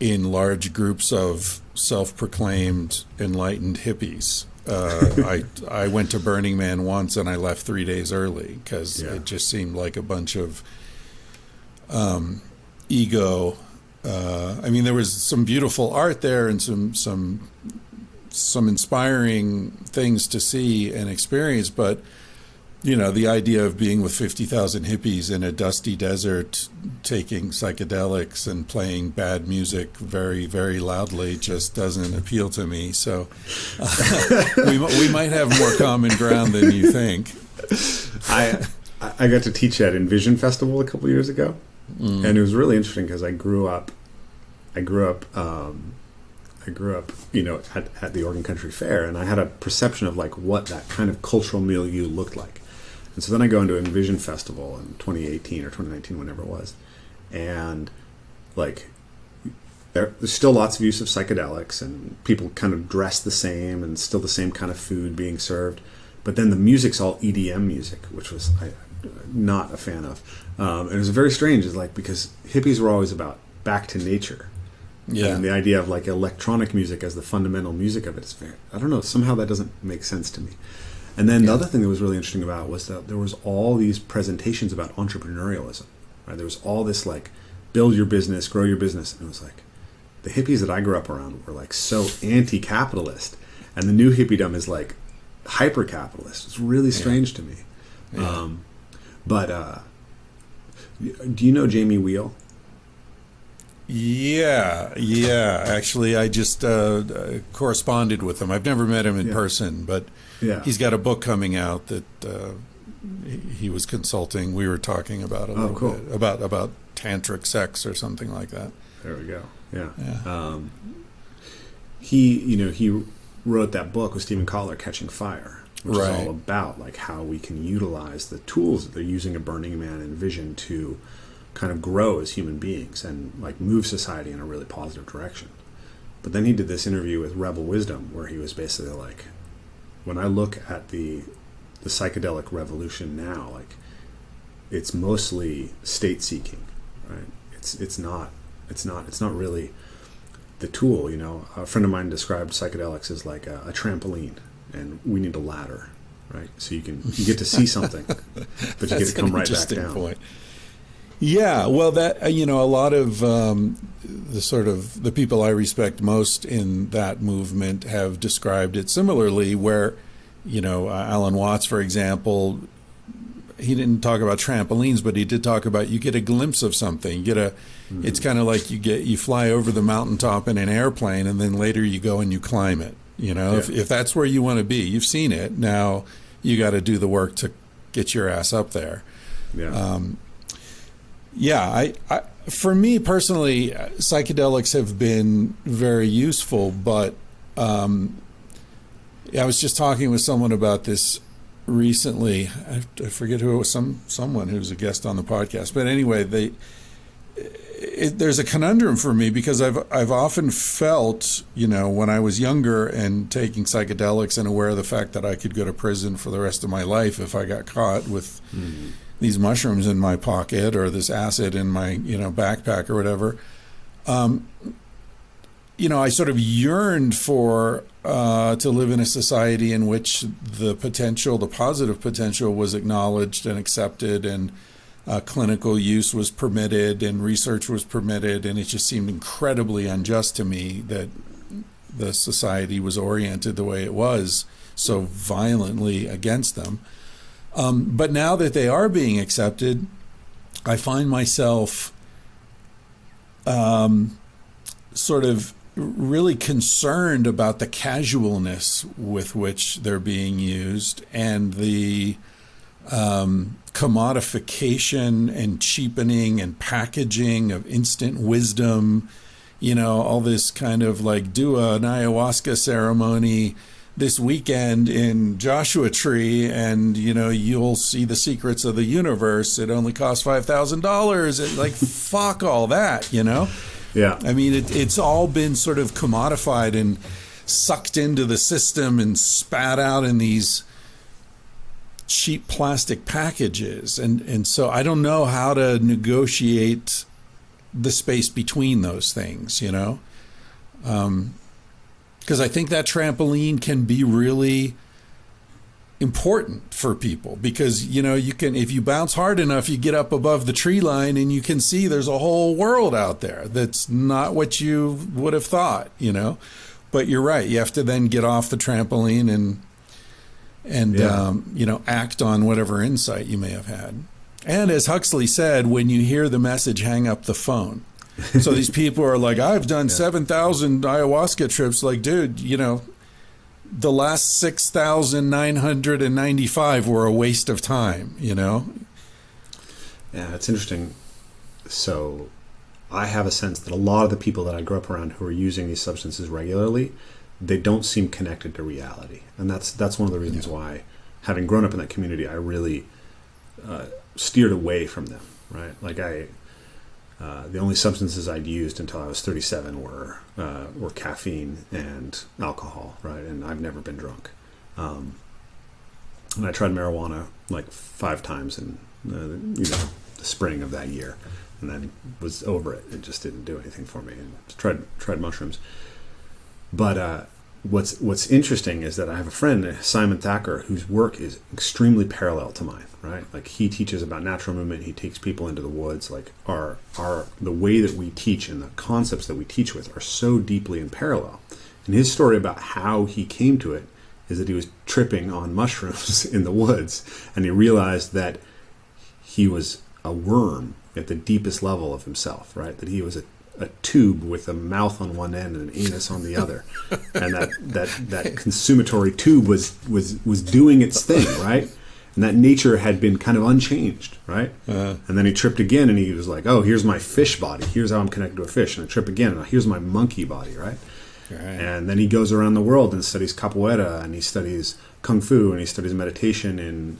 large groups of self-proclaimed enlightened hippies. I went to Burning Man once and I left 3 days early because it just seemed like a bunch of ego. I mean, there was some beautiful art there and some inspiring things to see and experience, but the idea of being with 50,000 hippies in a dusty desert, taking psychedelics and playing bad music very, very loudly just doesn't appeal to me. So we might have more common ground than you think. I got to teach at Envision Festival a couple years ago, and it was really interesting because I grew up, at the Oregon Country Fair, and I had a perception of like what that kind of cultural milieu looked like. And so then I go into Envision Festival in 2018 or 2019, whenever it was, and like there's still lots of use of psychedelics, and people kind of dress the same, and still the same kind of food being served. But then the music's all EDM music, which was I'm not a fan of. And it was very strange, because hippies were always about back to nature. Yeah. And the idea of like electronic music as the fundamental music of it is very, I don't know, somehow that doesn't make sense to me. And then the other thing that was really interesting about was that there was all these presentations about entrepreneurialism. Right? There was all this like build your business, grow your business. And it was like the hippies that I grew up around were like so anti-capitalist. And the new hippiedom is like hyper-capitalist. It's really strange to me. Yeah. Do you know Jamie Wheel? Yeah. Actually, I just corresponded with him. I've never met him in person, but he's got a book coming out that he was consulting. We were talking about a little bit about tantric sex or something like that. There we go. Yeah. He wrote that book with Stephen Kotler, Catching Fire, which is all about like how we can utilize the tools that they're using at Burning Man and Vision to kind of grow as human beings and like move society in a really positive direction. But then he did this interview with Rebel Wisdom where he was basically like, when I look at the psychedelic revolution now, like it's mostly state seeking, right? It's not really the tool. A friend of mine described psychedelics as like a trampoline, and we need a ladder, right? So you get to see something, but you get to come right back down. Point. Yeah, well, that a lot of the people I respect most in that movement have described it similarly. Where, Alan Watts, for example, he didn't talk about trampolines, but he did talk about you get a glimpse of something. It's kind of like you fly over the mountaintop in an airplane, and then later you go and you climb it. If that's where you want to be, you've seen it. Now you got to do the work to get your ass up there. I for me personally, psychedelics have been very useful, but I was just talking with someone about this recently. I forget who it was, someone who's a guest on the podcast. But anyway, there's a conundrum for me because I've often felt, when I was younger and taking psychedelics and aware of the fact that I could go to prison for the rest of my life if I got caught with these mushrooms in my pocket or this acid in my backpack or whatever. I sort of yearned for to live in a society in which the positive potential was acknowledged and accepted, and clinical use was permitted and research was permitted, and it just seemed incredibly unjust to me that the society was oriented the way it was, so violently against them. But now that they are being accepted, I find myself sort of really concerned about the casualness with which they're being used and the commodification and cheapening and packaging of instant wisdom, all this kind of like do an ayahuasca ceremony this weekend in Joshua Tree and, you'll see the secrets of the universe. It only costs $5,000. Like, fuck all that, Yeah. I mean, it's all been sort of commodified and sucked into the system and spat out in these cheap plastic packages. And so I don't know how to negotiate the space between those things, because I think that trampoline can be really important for people because, you can, if you bounce hard enough, you get up above the tree line and you can see there's a whole world out there that's not what you would have thought, but you're right. You have to then get off the trampoline and and act on whatever insight you may have had. And as Huxley said, when you hear the message, hang up the phone. So these people are like, I've done 7,000 ayahuasca trips. Like, dude, the last 6,995 were a waste of time, Yeah, it's interesting. So I have a sense that a lot of the people that I grew up around who are using these substances regularly, they don't seem connected to reality. And that's one of the reasons why, having grown up in that community, I really steered away from them, right? Like the only substances I'd used until I was 37 were caffeine and alcohol, right? And I've never been drunk. And I tried marijuana like 5 times in the spring of that year, and then was over it. It just didn't do anything for me. And tried mushrooms. But what's interesting is that I have a friend, Simon Thacker, whose work is extremely parallel to mine, right? Like, he teaches about natural movement. He takes people into the woods. Like, the way that we teach and the concepts that we teach with are so deeply in parallel. And his story about how he came to it is that he was tripping on mushrooms in the woods, and he realized that he was a worm at the deepest level of himself, right? That he was a tube with a mouth on one end and an anus on the other, and that consumatory tube was doing its thing, right? And that nature had been kind of unchanged, right? And then he tripped again, and he was like, "Oh, here's my fish body. Here's how I'm connected to a fish." And I trip again, and here's my monkey body, right? And then he goes around the world and studies capoeira, and he studies kung fu, and he studies meditation in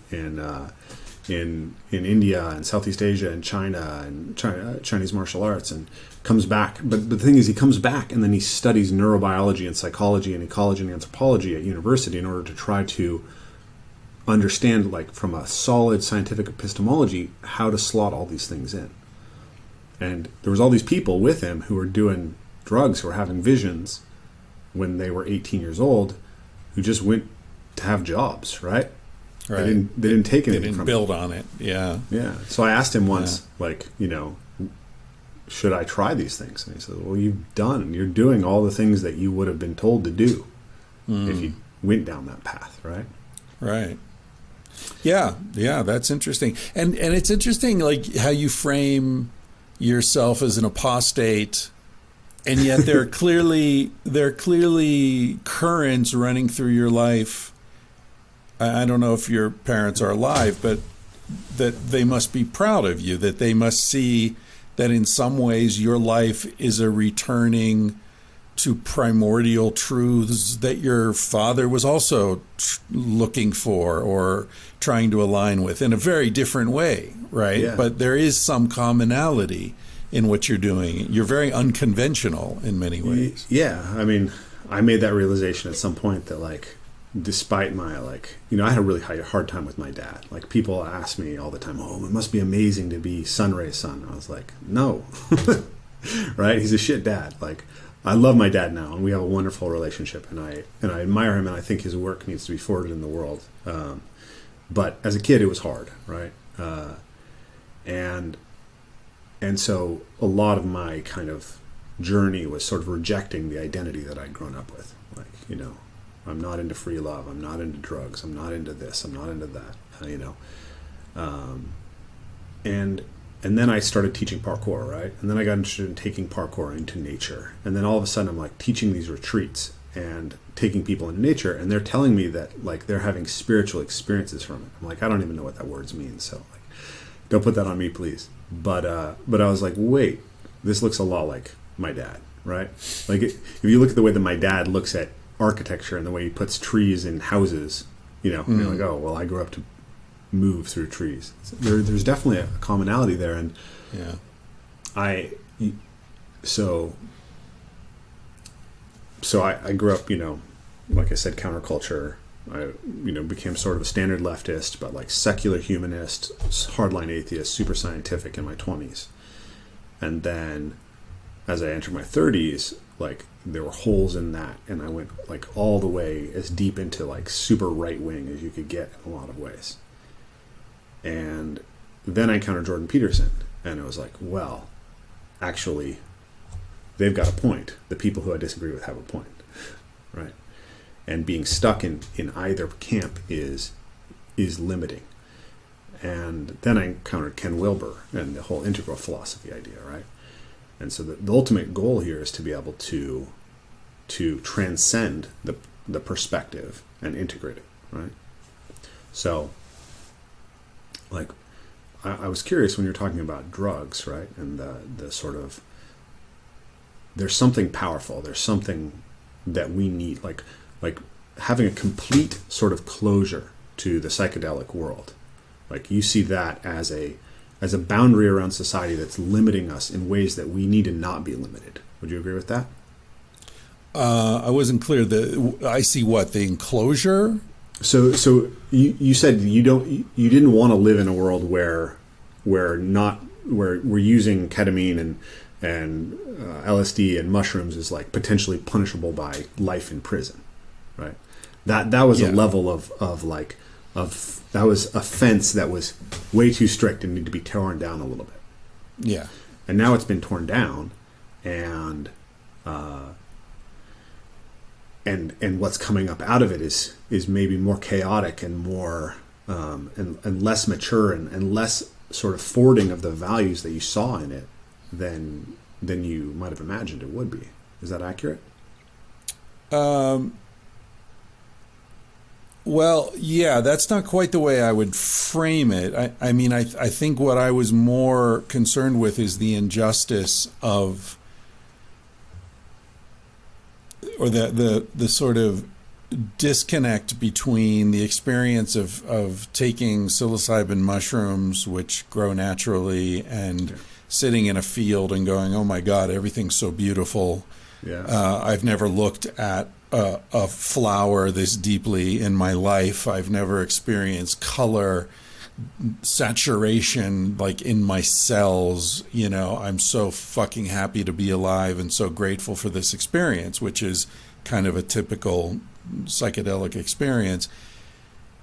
India and Southeast Asia and China and Chinese martial arts, and comes back. But the thing is, he comes back and then he studies neurobiology and psychology and ecology and anthropology at university in order to try to understand, like, from a solid scientific epistemology, how to slot all these things in. And there was all these people with him who were doing drugs, who were having visions when they were 18 years old, who just went to have jobs, right? Right. They didn't take anything. They didn't from build it. on it. Yeah. Yeah. So I asked him once, should I try these things? And he said, well, you're doing all the things that you would have been told to do if you went down that path, right? Right. Yeah. Yeah. That's interesting. And it's interesting, like, how you frame yourself as an apostate, and yet there are clearly currents running through your life. I don't know if your parents are alive, but that they must be proud of you, that they must see that in some ways your life is a returning to primordial truths that your father was also looking for or trying to align with in a very different way, right? Yeah. But there is some commonality in what you're doing. You're very unconventional in many ways. Yeah. I mean, I made that realization at some point that, like, despite my, like, I had a really hard time with my dad. Like, people ask me all the time, oh, it must be amazing to be Sunray's son. I was like, no. Right? He's a shit dad. Like, I love my dad now, and we have a wonderful relationship, and I admire him, and I think his work needs to be forwarded in the world. But as a kid, it was hard, right? And so a lot of my kind of journey was sort of rejecting the identity that I'd grown up with. Like, I'm not into free love. I'm not into drugs. I'm not into this. I'm not into that. And then I started teaching parkour, right? And then I got interested in taking parkour into nature. And then all of a sudden I'm, like, teaching these retreats and taking people into nature, and they're telling me that, like, they're having spiritual experiences from it. I'm like, I don't even know what that word means, so, like, don't put that on me, please. But I was like, wait, this looks a lot like my dad, right? Like, if you look at the way that my dad looks at architecture and the way he puts trees in houses, you're like, oh, well, I grew up to move through trees. There's definitely a commonality there, and I grew up, like I said, counterculture. I became sort of a standard leftist, but, like, secular humanist, hardline atheist, super scientific in my 20s. And then as I entered my 30s, like, there were holes in that, and I went, like, all the way as deep into, like, super right wing as you could get in a lot of ways. And then I encountered Jordan Peterson, and it was like, well, actually, they've got a point. The people who I disagree with have a point, right? and being stuck in either camp is limiting. And then I encountered Ken Wilber and the whole integral philosophy idea, right? And so the ultimate goal here is to be able to transcend the perspective and integrate it, right? So, like, I was curious when you're talking about drugs, right? And the sort of, there's something powerful. There's something that we need, like having a complete sort of closure to the psychedelic world. Like, you see that as a boundary around society that's limiting us in ways that we need to not be limited. Would you agree with that? I wasn't clear. I see what, the enclosure? So you said you didn't want to live in a world where we're using ketamine and LSD and mushrooms is like potentially punishable by life in prison, right? That was a level of that was a fence that was way too strict and needed to be torn down a little bit. Yeah. And now it's been torn down, and what's coming up out of it is maybe more chaotic and more and less mature and less sort of forwarding of the values that you saw in it than you might have imagined it would be. Is that accurate? Well, yeah, that's not quite the way I would frame it. I mean, I think what I was more concerned with is the injustice of, or the sort of disconnect between the experience of taking psilocybin mushrooms, which grow naturally, and sitting in a field and going, oh my God, everything's so beautiful. Yeah. I've never looked at a flower this deeply in my life. I've never experienced color, saturation, like in my cells. You know, I'm so fucking happy to be alive and so grateful for this experience, which is kind of a typical psychedelic experience.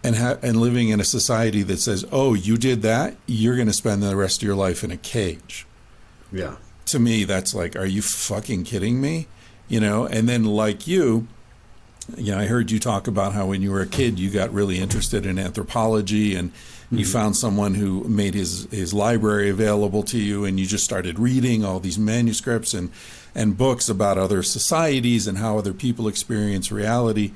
And living in a society that says, oh, you did that, you're going to spend the rest of your life in a cage. Yeah. To me, that's like, are you fucking kidding me? You know, and then like you know, I heard you talk about how when you were a kid, you got really interested in anthropology, and you found someone who made his library available to you, and you just started reading all these manuscripts and books about other societies and how other people experience reality.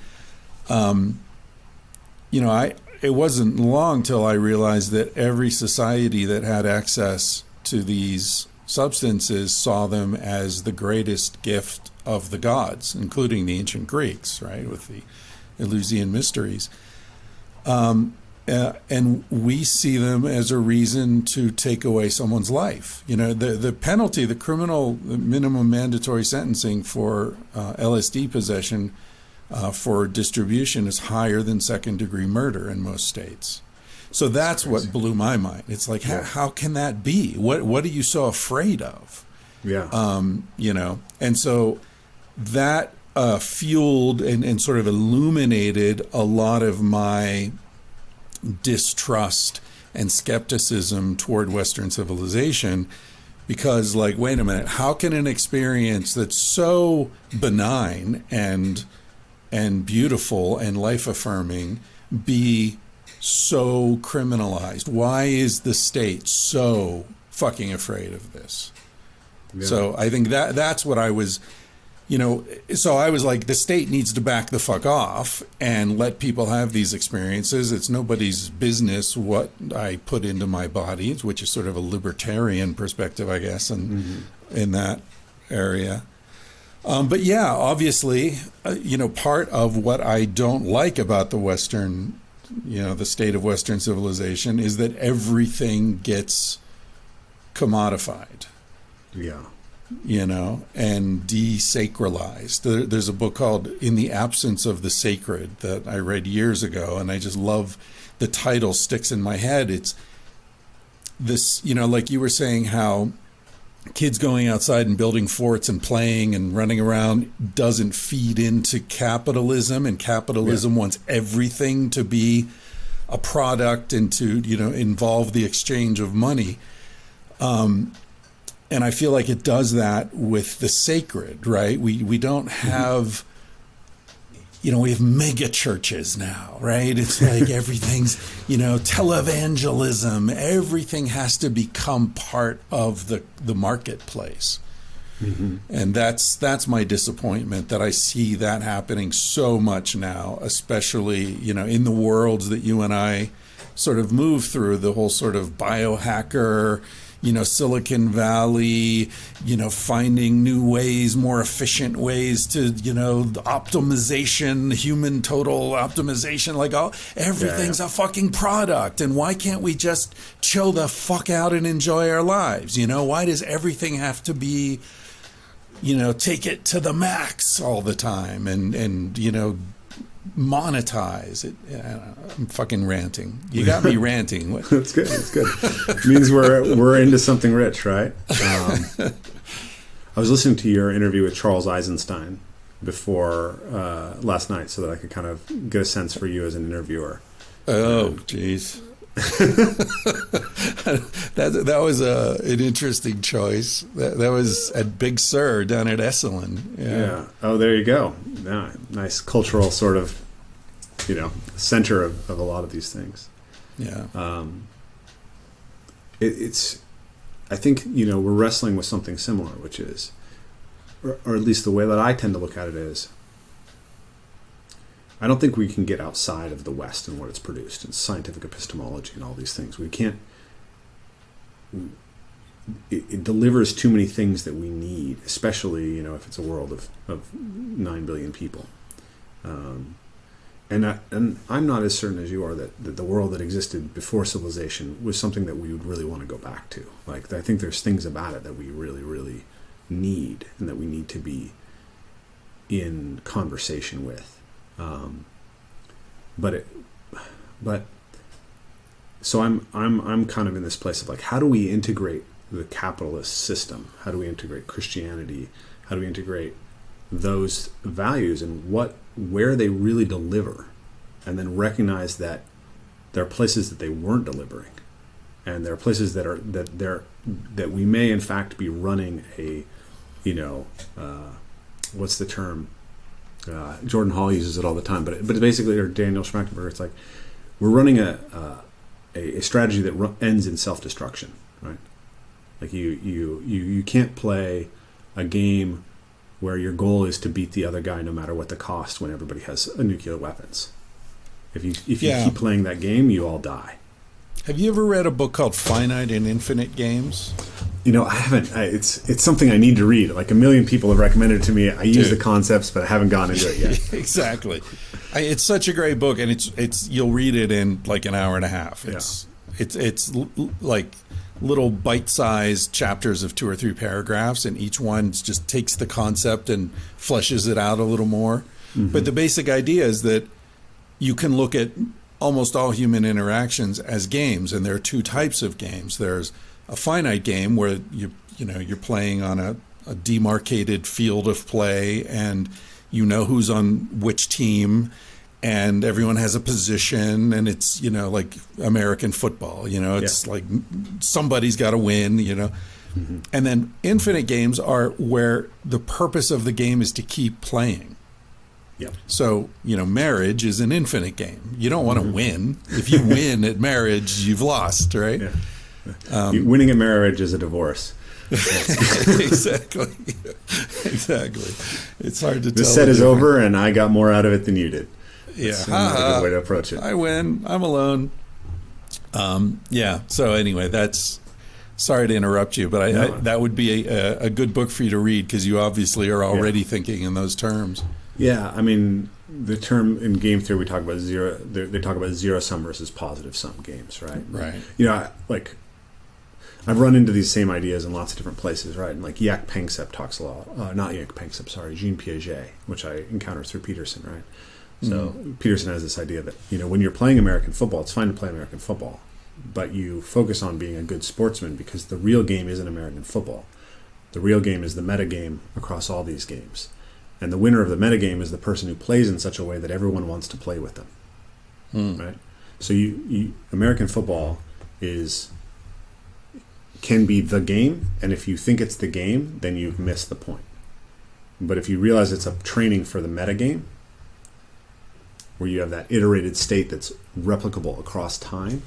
You know, it wasn't long till I realized that every society that had access to these substances saw them as the greatest gift of the gods, including the ancient Greeks, right, with the Eleusinian mysteries. And we see them as a reason to take away someone's life. You know, the penalty, the minimum mandatory sentencing for LSD possession for distribution is higher than second-degree murder in most states. So that's what blew my mind. It's like, how can that be? What are you so afraid of? Yeah. You know, and so that fueled and sort of illuminated a lot of my distrust and skepticism toward Western civilization, because, like, wait a minute, how can an experience that's so benign and beautiful and life-affirming be so criminalized? Why is the state so fucking afraid of this? Yeah. So I think that's what I was, you know, so I was like, the state needs to back the fuck off and let people have these experiences. It's nobody's business what I put into my body, which is sort of a libertarian perspective, I guess, and in that area. But yeah, obviously, you know, part of what I don't like about the Western, you know, the state of Western civilization is that everything gets commodified. Yeah. You know, and desacralized. There's a book called In the Absence of the Sacred that I read years ago, and I just love the title, sticks in my head. It's this, you know, like you were saying, how kids going outside and building forts and playing and running around doesn't feed into capitalism, and capitalism wants everything to be a product and to, you know, involve the exchange of money. And I feel like it does that with the sacred, right? We don't have, we have mega churches now, right? It's like everything's, televangelism. Everything has to become part of the marketplace. Mm-hmm. And that's my disappointment, that I see that happening so much now, especially, in the worlds that you and I sort of move through, the whole sort of biohacker, Silicon Valley, finding new ways, more efficient ways to, optimization, human total optimization, everything's a fucking product. And why can't we just chill the fuck out and enjoy our lives? Why does everything have to be, take it to the max all the time and monetize it? I'm fucking ranting. You got me ranting. That's good. That's good. It means we're into something rich, right? I was listening to your interview with Charles Eisenstein before last night, so that I could kind of get a sense for you as an interviewer. Oh, jeez. that was an interesting choice. That was at Big Sur down at Esalen. Yeah. Oh, there you go. Yeah, nice cultural sort of, center of a lot of these things. Yeah. It's. I think we're wrestling with something similar, which is, or at least the way that I tend to look at it is, I don't think we can get outside of the West and what it's produced and scientific epistemology and all these things. We can't. It delivers too many things that we need, especially if it's a world of 9 billion people. And I'm not as certain as you are that the world that existed before civilization was something that we would really want to go back to. Like, I think there's things about it that we really, really need, and that we need to be in conversation with. So I'm kind of in this place of like, how do we integrate the capitalist system? How do we integrate Christianity? How do we integrate those values and where they really deliver, and then recognize that there are places that they weren't delivering, and there are places that we may in fact be running a, what's the term? Jordan Hall uses it all the time, but basically, or Daniel Schmachtenberger, it's like we're running a strategy that ends in self-destruction, right? Like you can't play a game where your goal is to beat the other guy no matter what the cost when everybody has nuclear weapons. If you keep playing that game, you all die. Have you ever read a book called Finite and Infinite Games? I haven't. It's something I need to read. Like a million people have recommended it to me. I use the concepts, but I haven't gone into it yet. Exactly. It's such a great book, and it's you'll read it in like an hour and a half. It's like little bite-sized chapters of 2 or 3 paragraphs, and each one just takes the concept and fleshes it out a little more. Mm-hmm. But the basic idea is that you can look at almost all human interactions as games, and there are 2 types of games. There's a finite game where you're playing on a demarcated field of play, and who's on which team, and everyone has a position, and it's like American football. It's like somebody's got to win. Mm-hmm. And then infinite games are where the purpose of the game is to keep playing. Yep. So, marriage is an infinite game. You don't want to win. If you win at marriage, you've lost, right? Yeah. Winning a marriage is a divorce. Exactly. It's hard to tell. The set is over, and I got more out of it than you did. That's not a good way to approach it. I win. I'm alone. So anyway, that's. Sorry to interrupt you, but that would be a good book for you to read, because you obviously are already thinking in those terms. Yeah, I mean, the term in game theory, we talk about zero. They talk about zero sum versus positive sum games, right? Right. I've run into these same ideas in lots of different places, right? And like Jaak Panksepp talks a lot. Not Jaak Panksepp, sorry, Jean Piaget, which I encountered through Peterson, right? So Peterson has this idea that when you're playing American football, it's fine to play American football, but you focus on being a good sportsman, because the real game isn't American football. The real game is the meta game across all these games. And the winner of the metagame is the person who plays in such a way that everyone wants to play with them, right? So American football can be the game, and if you think it's the game, then you've missed the point. But if you realize it's a training for the metagame, where you have that iterated state that's replicable across time,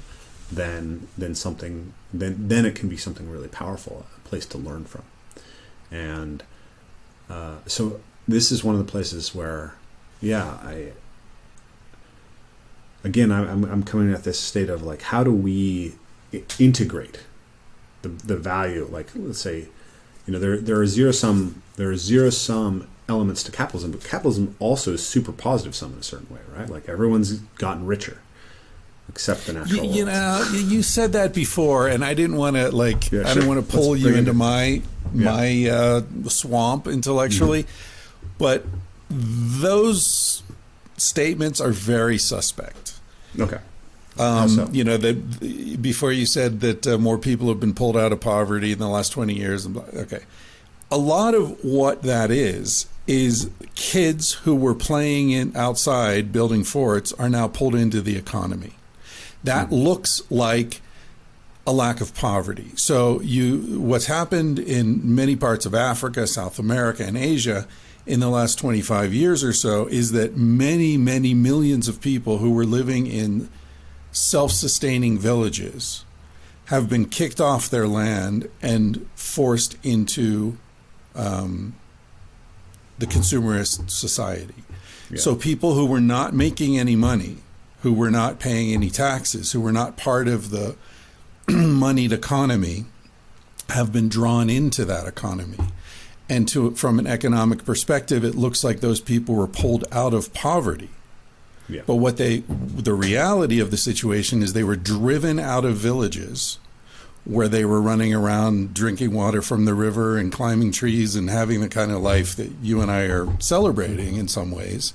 then it can be something really powerful, a place to learn from. And so this is one of the places where, I'm coming at this state of like, how do we integrate the value? Like, let's say, there are zero sum elements to capitalism, but capitalism also is super positive sum in a certain way, right? Like everyone's gotten richer, except the natural world. You said that before, and I didn't want to I didn't want to pull you into my swamp intellectually, but those statements are very suspect. Okay. That before you said that more people have been pulled out of poverty in the last 20 years. Okay. A lot of what that is kids who were playing outside building forts are now pulled into the economy. That looks like a lack of poverty. So what's happened in many parts of Africa, South America, and Asia in the last 25 years or so is that many, many millions of people who were living in self-sustaining villages have been kicked off their land and forced into the consumerist society. Yeah. So people who were not making any money, who were not paying any taxes, who were not part of the moneyed economy, have been drawn into that economy. And from an economic perspective, it looks like those people were pulled out of poverty. Yeah. But the reality of the situation is they were driven out of villages where they were running around drinking water from the river and climbing trees and having the kind of life that you and I are celebrating in some ways,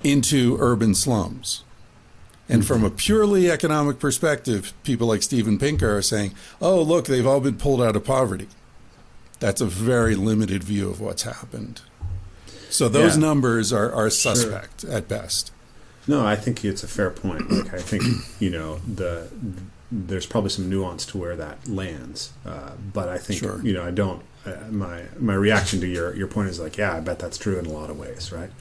into urban slums. And from a purely economic perspective, people like Steven Pinker are saying, oh, look, they've all been pulled out of poverty. That's a very limited view of what's happened. So those numbers are suspect at best. No, I think it's a fair point. Like, I think, there's probably some nuance to where that lands. But I think, I don't, my reaction to your point is like, I bet that's true in a lot of ways, right?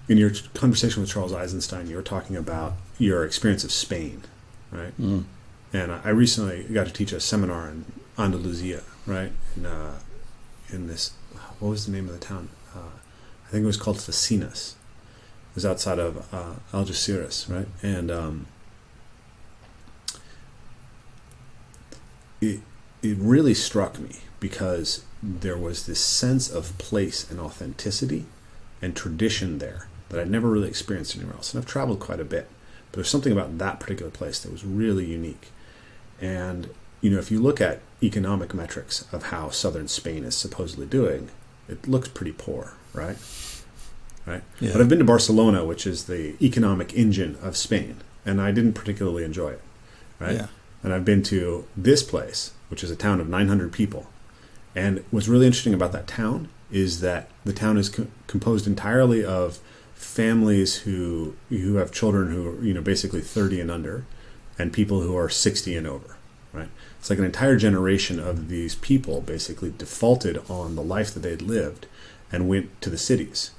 In your conversation with Charles Eisenstein, you were talking about your experience of Spain, right? Mm. And I recently got to teach a seminar in Andalusia, right? In this, what was the name of the town? I think it was called Fecinas. It was outside of Algeciras, right? And it really struck me because there was this sense of place and authenticity and tradition there that I'd never really experienced anywhere else. And I've traveled quite a bit, but there's something about that particular place that was really unique. And, if you look at economic metrics of how southern Spain is supposedly doing, it looks pretty poor, right? Right. Yeah. But I've been to Barcelona, which is the economic engine of Spain, and I didn't particularly enjoy it, right? Yeah. And I've been to this place, which is a town of 900 people. And what's really interesting about that town is that the town is composed entirely of families who have children who are, basically 30 and under, and people who are 60 and over, right? It's like an entire generation of these people basically defaulted on the life that they'd lived and went to the cities.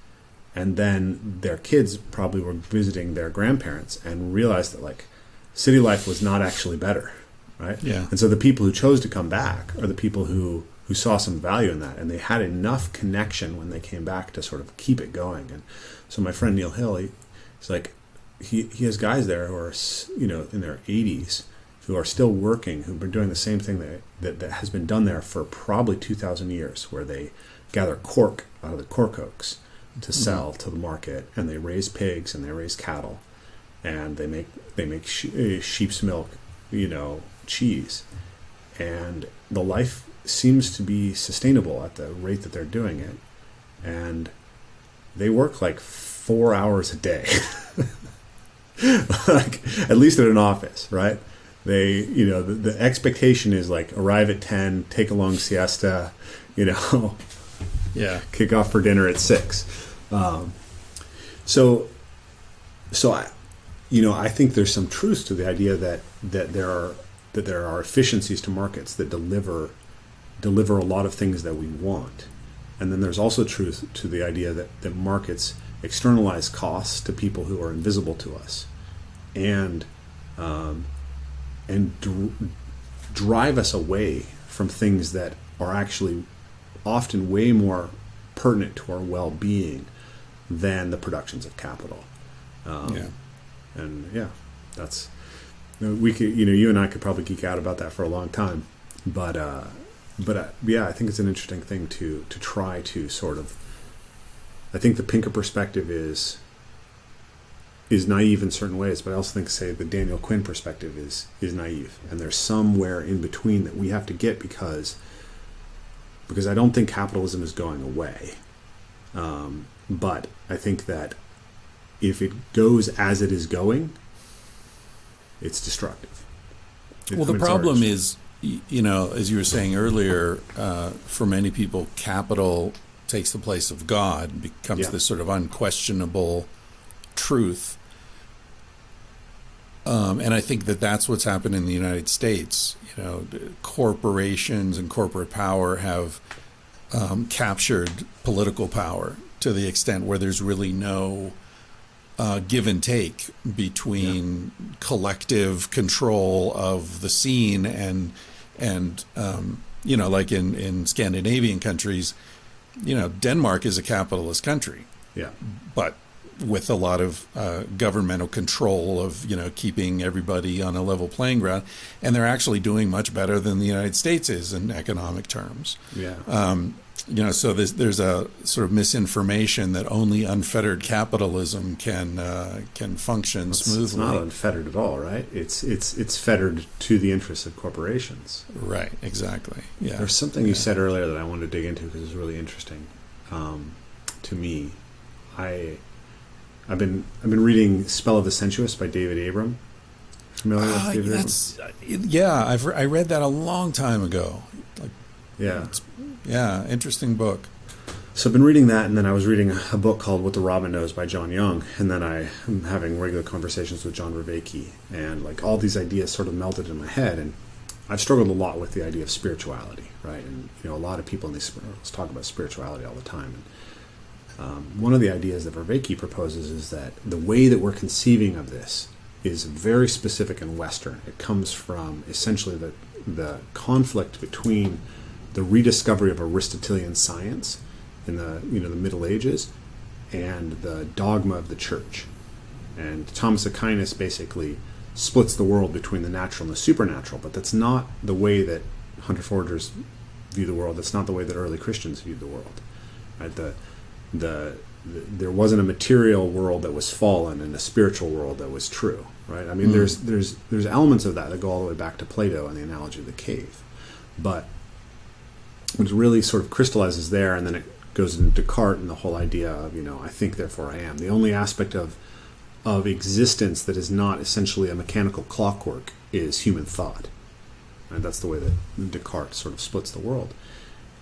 And then their kids probably were visiting their grandparents and realized that like city life was not actually better, right? Yeah. And so the people who chose to come back are the people who saw some value in that, and they had enough connection when they came back to sort of keep it going. And so my friend Neil Hill, he's like, he has guys there who are in their 80s who are still working, who've been doing the same thing that has been done there for probably 2,000 years, where they gather cork out of the cork oaks to sell to the market, and they raise pigs and they raise cattle, and they make sheep's milk, cheese, and the life seems to be sustainable at the rate that they're doing it, and they work like 4 hours a day, like at least at an office, right? They, the expectation is like arrive at 10, take a long siesta, yeah, kick off for dinner at 6. So I think there's some truth to the idea that there are efficiencies to markets that deliver a lot of things that we want, and then there's also truth to the idea that markets externalize costs to people who are invisible to us, and drive us away from things that are actually often way more pertinent to our well-being than the productions of capital. And that's, we could, you and I could probably geek out about that for a long time, but I think it's an interesting thing to try to sort of. I think the Pinker perspective is naive in certain ways, but I also think, say, the Daniel Quinn perspective is naive, and there's somewhere in between that we have to get because I don't think capitalism is going away, but I think that if it goes as it is going, it's destructive. Well, the problem is, as you were saying earlier, for many people, capital takes the place of God, becomes this sort of unquestionable truth. And I think that's what's happened in the United States. Corporations and corporate power have captured political power to the extent where there's really no give and take between collective control of the scene and like in Scandinavian countries, Denmark is a capitalist country. Yeah. But with a lot of governmental control of, keeping everybody on a level playing ground. And they're actually doing much better than the United States is in economic terms. Yeah. So there's a sort of misinformation that only unfettered capitalism can function smoothly. It's not unfettered at all, right? It's fettered to the interests of corporations. Right, exactly. Yeah. There's something you said earlier that I wanted to dig into because it's really interesting to me. I've been reading Spell of the Sensuous by David Abram. Familiar with David Abram? I read that a long time ago. Interesting book. So I've been reading that, and then I was reading a book called What the Robin Knows by John Young, and then I am having regular conversations with John Vervaeke, and like all these ideas sort of melted in my head, and I've struggled a lot with the idea of spirituality, right? And a lot of people in these circles talk about spirituality all the time. And one of the ideas that Vervaeke proposes is that the way that we're conceiving of this is very specific and Western. It comes from essentially the conflict between the rediscovery of Aristotelian science in the the Middle Ages and the dogma of the church. And Thomas Aquinas basically splits the world between the natural and the supernatural, but that's not the way that hunter-foragers view the world. That's not the way that early Christians viewed the world. Right? There wasn't a material world that was fallen and a spiritual world that was true. Right? I mean, there's elements of that go all the way back to Plato and the analogy of the cave, but it really sort of crystallizes there, and then it goes into Descartes and the whole idea of I think therefore I am. The only aspect of existence that is not essentially a mechanical clockwork is human thought. And that's the way that Descartes sort of splits the world.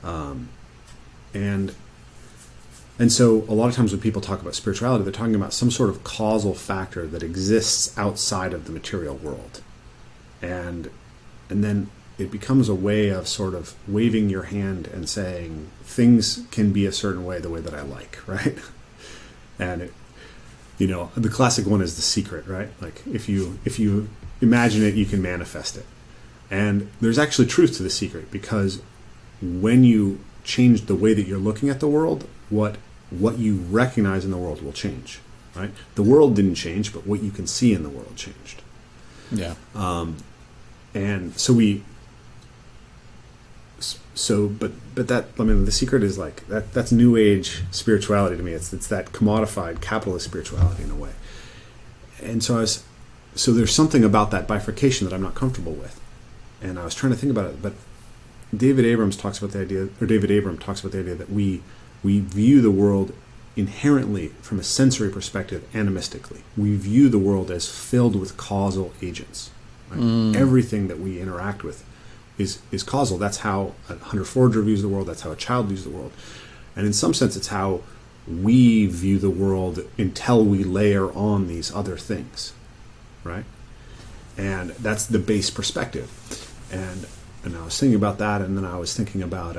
And so a lot of times when people talk about spirituality, they're talking about some sort of causal factor that exists outside of the material world. And then it becomes a way of sort of waving your hand and saying things can be a certain way, the way that I like, right? And the classic one is The Secret, right? Like if you imagine it, you can manifest it. And there's actually truth to The Secret, because when you change the way that you're looking at the world, what you recognize in the world will change, right? The world didn't change, but what you can see in the world changed. Yeah. And but that, The Secret is like that's New Age spirituality to me. It's that commodified capitalist spirituality in a way. And so there's something about that bifurcation that I'm not comfortable with. And I was trying to think about it, but David Abram talks about the idea that we view the world inherently from a sensory perspective animistically. We view the world as filled with causal agents. Right? Everything that we interact with is causal. That's how a hunter-forager views the world. That's how a child views the world. And in some sense, it's how we view the world until we layer on these other things, right? And that's the base perspective. And I was thinking about that, and then I was thinking about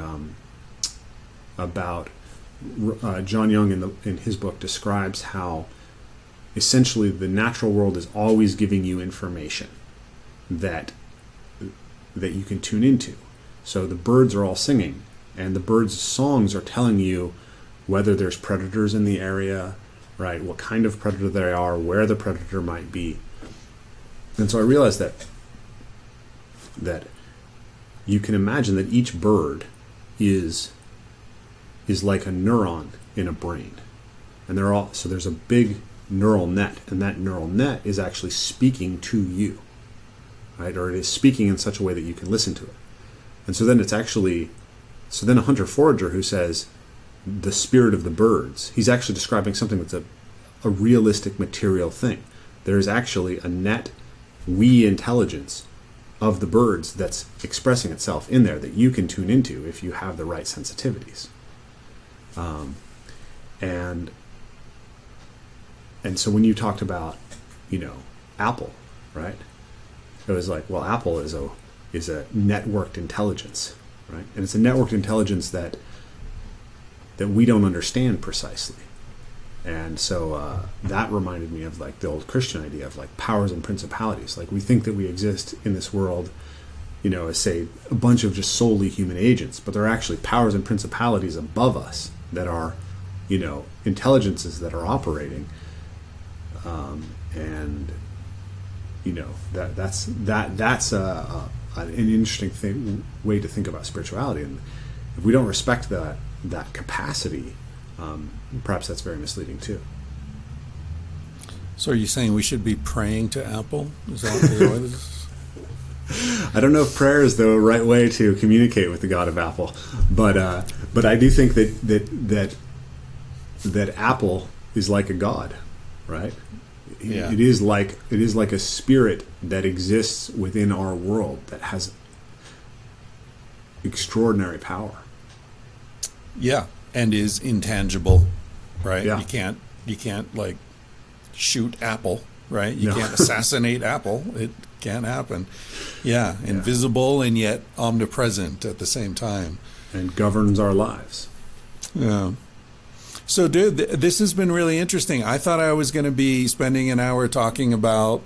John Young in his book describes how essentially the natural world is always giving you information that you can tune into. So the birds are all singing, and the birds' songs are telling you whether there's predators in the area, right? What kind of predator they are, where the predator might be. And so I realized that you can imagine that each bird is like a neuron in a brain. And so there's a big neural net, and that neural net is actually speaking to you, right? Or it is speaking in such a way that you can listen to it. And so then a hunter-forager who says the spirit of the birds, he's actually describing something that's a realistic material thing. There is actually a net intelligence of the birds that's expressing itself in there that you can tune into if you have the right sensitivities. And so when you talked about, Apple, right? It was like, well, Apple is a networked intelligence, right? And it's a networked intelligence that we don't understand precisely. And so that reminded me of like the old Christian idea of like powers and principalities. Like we think that we exist in this world, as say a bunch of just solely human agents, but there are actually powers and principalities above us that are, intelligences that are operating. That's an interesting way to think about spirituality. And if we don't respect that capacity, perhaps that's very misleading too. So are you saying we should be praying to Apple? Is that what it is? I don't know if prayer is the right way to communicate with the God of Apple, but I do think that Apple is like a god, right? Yeah. It is like a spirit that exists within our world that has extraordinary power. Yeah, and is intangible, right? Yeah. You can't like shoot Apple, right? You can't assassinate Apple. It can't happen. Yeah, invisible and yet omnipresent at the same time. And governs our lives. Yeah. So, dude, this has been really interesting. I thought I was going to be spending an hour talking about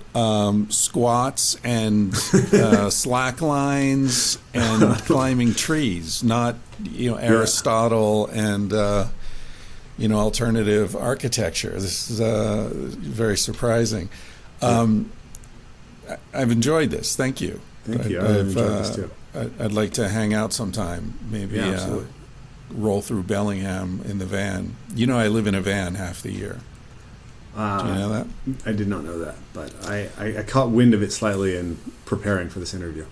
squats and slack lines and climbing trees, not Aristotle and alternative architecture. This is very surpurprising. I've enjoyed this. Thank you. Thank you. I've enjoyed this too. I'd like to hang out sometime. Maybe. Yeah, absolutely. Roll through Bellingham in the van. I live in a van half the year. Do you know that? I did not know that, but I caught wind of it slightly in preparing for this interview.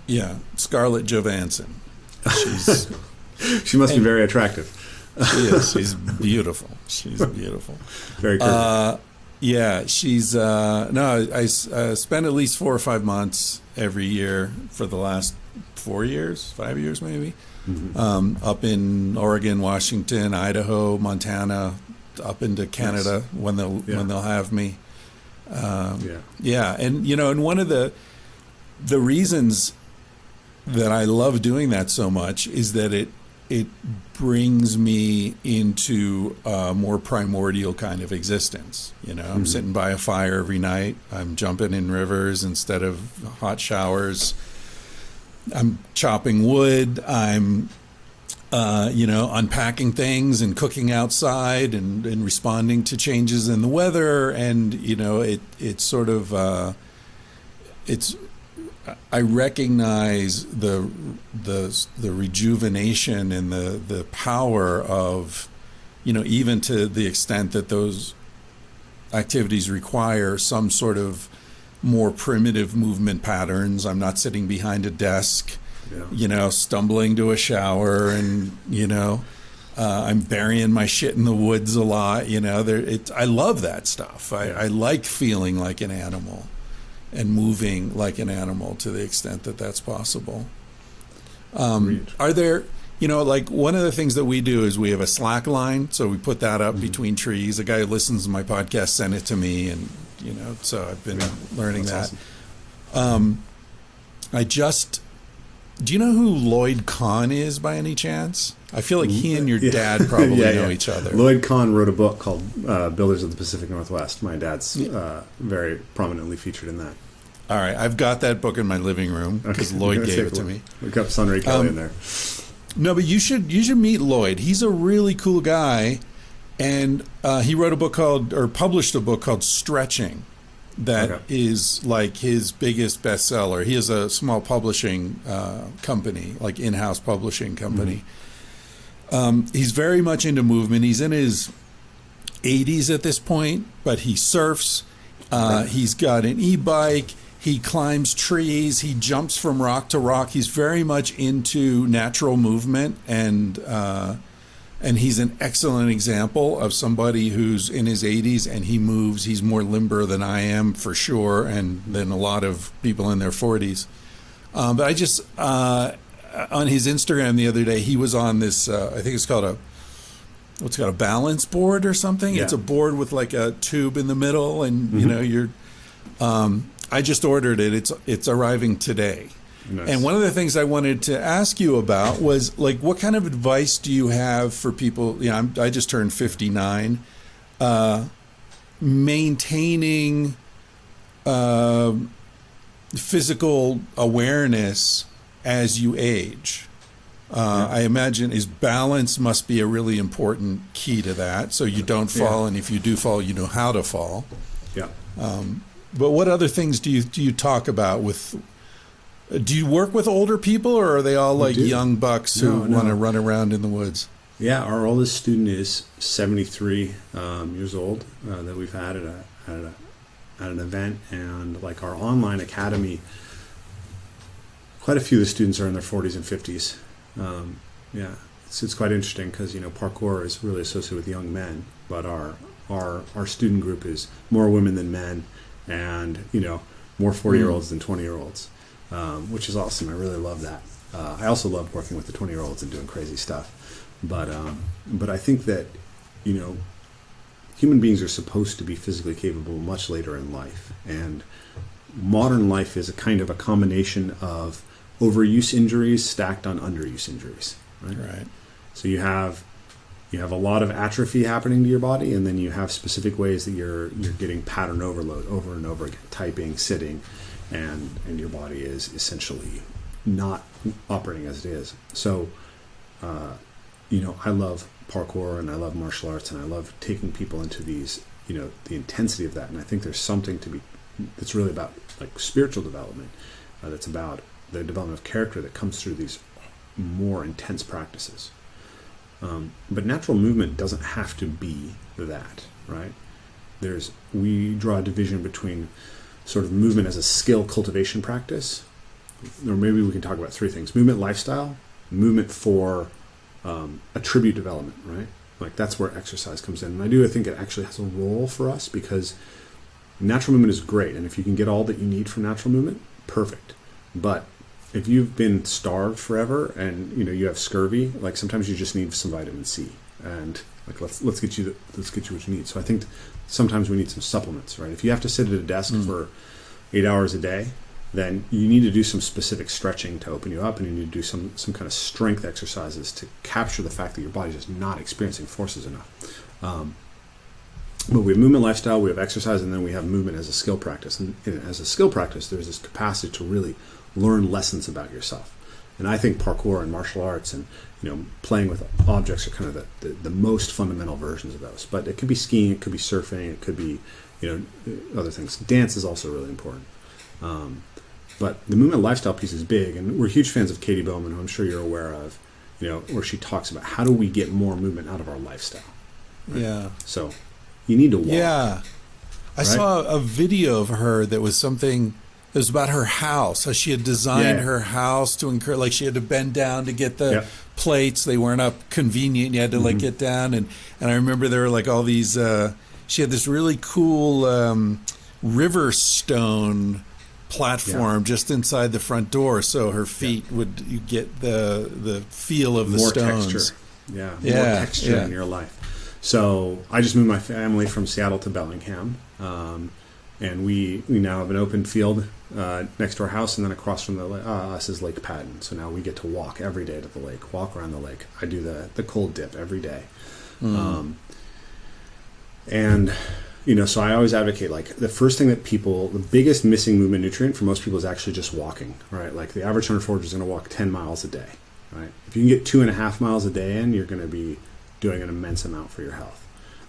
Yeah, Scarlett Johansson. She must be very attractive. She is. She's beautiful. She's beautiful. Very curvy. Yeah, she's... I spend at least 4 or 5 months every year for the last 5 years maybe. Mm-hmm. Up in Oregon, Washington, Idaho, Montana, up into Canada when they'll have me. And and one of the reasons that I love doing that so much is that it brings me into a more primordial kind of existence. I'm sitting by a fire every night. I'm jumping in rivers instead of hot showers. I'm chopping wood. I'm, unpacking things and cooking outside and responding to changes in the weather. And, it's sort of, I recognize the rejuvenation and the power of, even to the extent that those activities require some sort of more primitive movement patterns. I'm not sitting behind a desk, stumbling to a shower, and I'm burying my shit in the woods a lot. I love that stuff. I like feeling like an animal and moving like an animal to the extent that that's possible. Are there, like one of the things that we do is we have a slack line, so we put that up between trees. A guy who listens to my podcast sent it to me, and so I've been learning that. Awesome. Do you know who Lloyd Kahn is by any chance? I feel like he and your dad probably know each other. Lloyd Kahn wrote a book called Builders of the Pacific Northwest. My dad's very prominently featured in that. All right, I've got that book in my living room because Lloyd gave it to me. Look up Rafe Kelley in there. No, but you should meet Lloyd. He's a really cool guy, and he wrote published a book called Stretching, that is like his biggest bestseller. He has a small publishing company, like in-house publishing company. He's very much into movement. He's in his 80s at this point, but he surfs. He's got an e-bike. He climbs trees. He jumps from rock to rock. He's very much into natural movement, and he's an excellent example of somebody who's in his 80s and he moves. He's more limber than I am, for sure, and than a lot of people in their 40s. But I just, on his Instagram the other day, he was on this, I think it's called a balance board or something. Yeah. It's a board with like a tube in the middle, and you know, you're, I just ordered it. It's arriving today. Nice. And one of the things I wanted to ask you about was, like, what kind of advice do you have for people? You know, I just turned 59. Maintaining physical awareness as you age. I imagine balance must be a really important key to that, so you don't fall, and if you do fall, you know how to fall. Yeah. But what other things do you talk about with? Do you work with older people, or are they all like young bucks who want to run around in the woods? Yeah, our oldest student is 73 years old that we've had at an event, and like our online academy, quite a few of the students are in their 40s and 50s. It's quite interesting because, you know, parkour is really associated with young men, but our student group is more women than men, and, you know, more 40-year-olds than 20-year-olds, which is awesome. I really love that. I also love working with the 20-year-olds and doing crazy stuff. But I think that, you know, human beings are supposed to be physically capable much later in life, and modern life is a kind of a combination of overuse injuries stacked on underuse injuries. Right. So you have a lot of atrophy happening to your body, and then you have specific ways that you're getting pattern overload over and over again, typing, sitting, and your body is essentially not operating as it is. So, you know, I love parkour and I love martial arts, and I love taking people into these, you know, the intensity of that. And I think there's something that's really about like spiritual development, that's about the development of character that comes through these more intense practices. But natural movement doesn't have to be that, right? We draw a division between sort of movement as a skill cultivation practice, or maybe we can talk about three things: movement lifestyle, movement for attribute development, right? Like that's where exercise comes in. And I think it actually has a role for us, because natural movement is great, and if you can get all that you need from natural movement, perfect. But if you've been starved forever and, you know, you have scurvy, like sometimes you just need some vitamin C, and like let's get you what you need. So I think sometimes we need some supplements, right? If you have to sit at a desk for 8 hours a day, then you need to do some specific stretching to open you up, and you need to do some kind of strength exercises to capture the fact that your body's just not experiencing forces enough. But we have movement lifestyle, we have exercise, and then we have movement as a skill practice. And as a skill practice, there's this capacity to really learn lessons about yourself. And I think parkour and martial arts and, you know, playing with objects are kind of the most fundamental versions of those. But it could be skiing, it could be surfing, it could be, you know, other things. Dance is also really important. But the movement lifestyle piece is big, and we're huge fans of Katie Bowman, who I'm sure you're aware of, you know, where she talks about how do we get more movement out of our lifestyle. Right? Yeah. So you need to walk. Yeah. I saw a video of her that was something. It was about her house, how she had designed her house to encourage, like she had to bend down to get the plates. They weren't up convenient. You had to like get down. And I remember there were like all these, she had this really cool river stone platform just inside the front door. So her feet would, you get the feel of the more stones. Texture. More texture in your life. So I just moved my family from Seattle to Bellingham. And we now have an open field next to our house, and then across from us is Lake Patton. So now we get to walk every day to the lake, walk around the lake. I do the cold dip every day. And, so I always advocate, like, the first thing that the biggest missing movement nutrient for most people is actually just walking, right? Like, the average hunter forager is going to walk 10 miles a day, right? If you can get 2.5 miles a day in, you're going to be doing an immense amount for your health.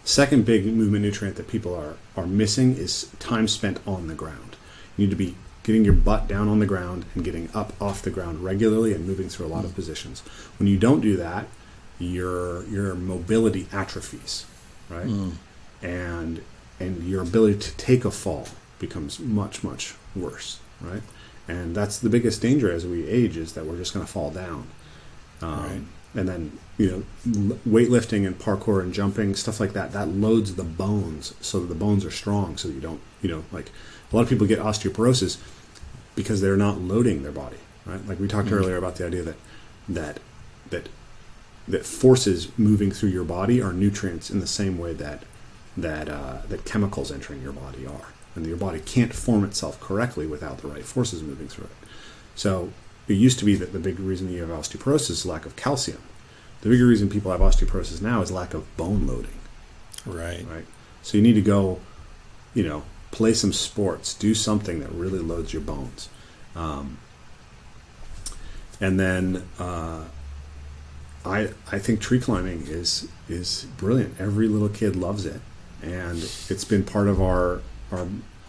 Second big movement nutrient that people are missing is time spent on the ground. You need to be getting your butt down on the ground and getting up off the ground regularly and moving through a lot of positions. When you don't do that, your mobility atrophies, right? And your ability to take a fall becomes much, much worse, right? And that's the biggest danger as we age, is that we're just going to fall down. Right. And then, weightlifting and parkour and jumping, stuff like that, that loads the bones so that the bones are strong, so that you don't, like a lot of people get osteoporosis because they're not loading their body, right? Like we talked earlier about the idea that forces moving through your body are nutrients in the same way that chemicals entering your body are. And your body can't form itself correctly without the right forces moving through it. So it used to be that the big reason you have osteoporosis is lack of calcium. The bigger reason people have osteoporosis now is lack of bone loading. Right. So you need to go, play some sports, do something that really loads your bones. And then I think tree climbing is brilliant. Every little kid loves it, and it's been part of our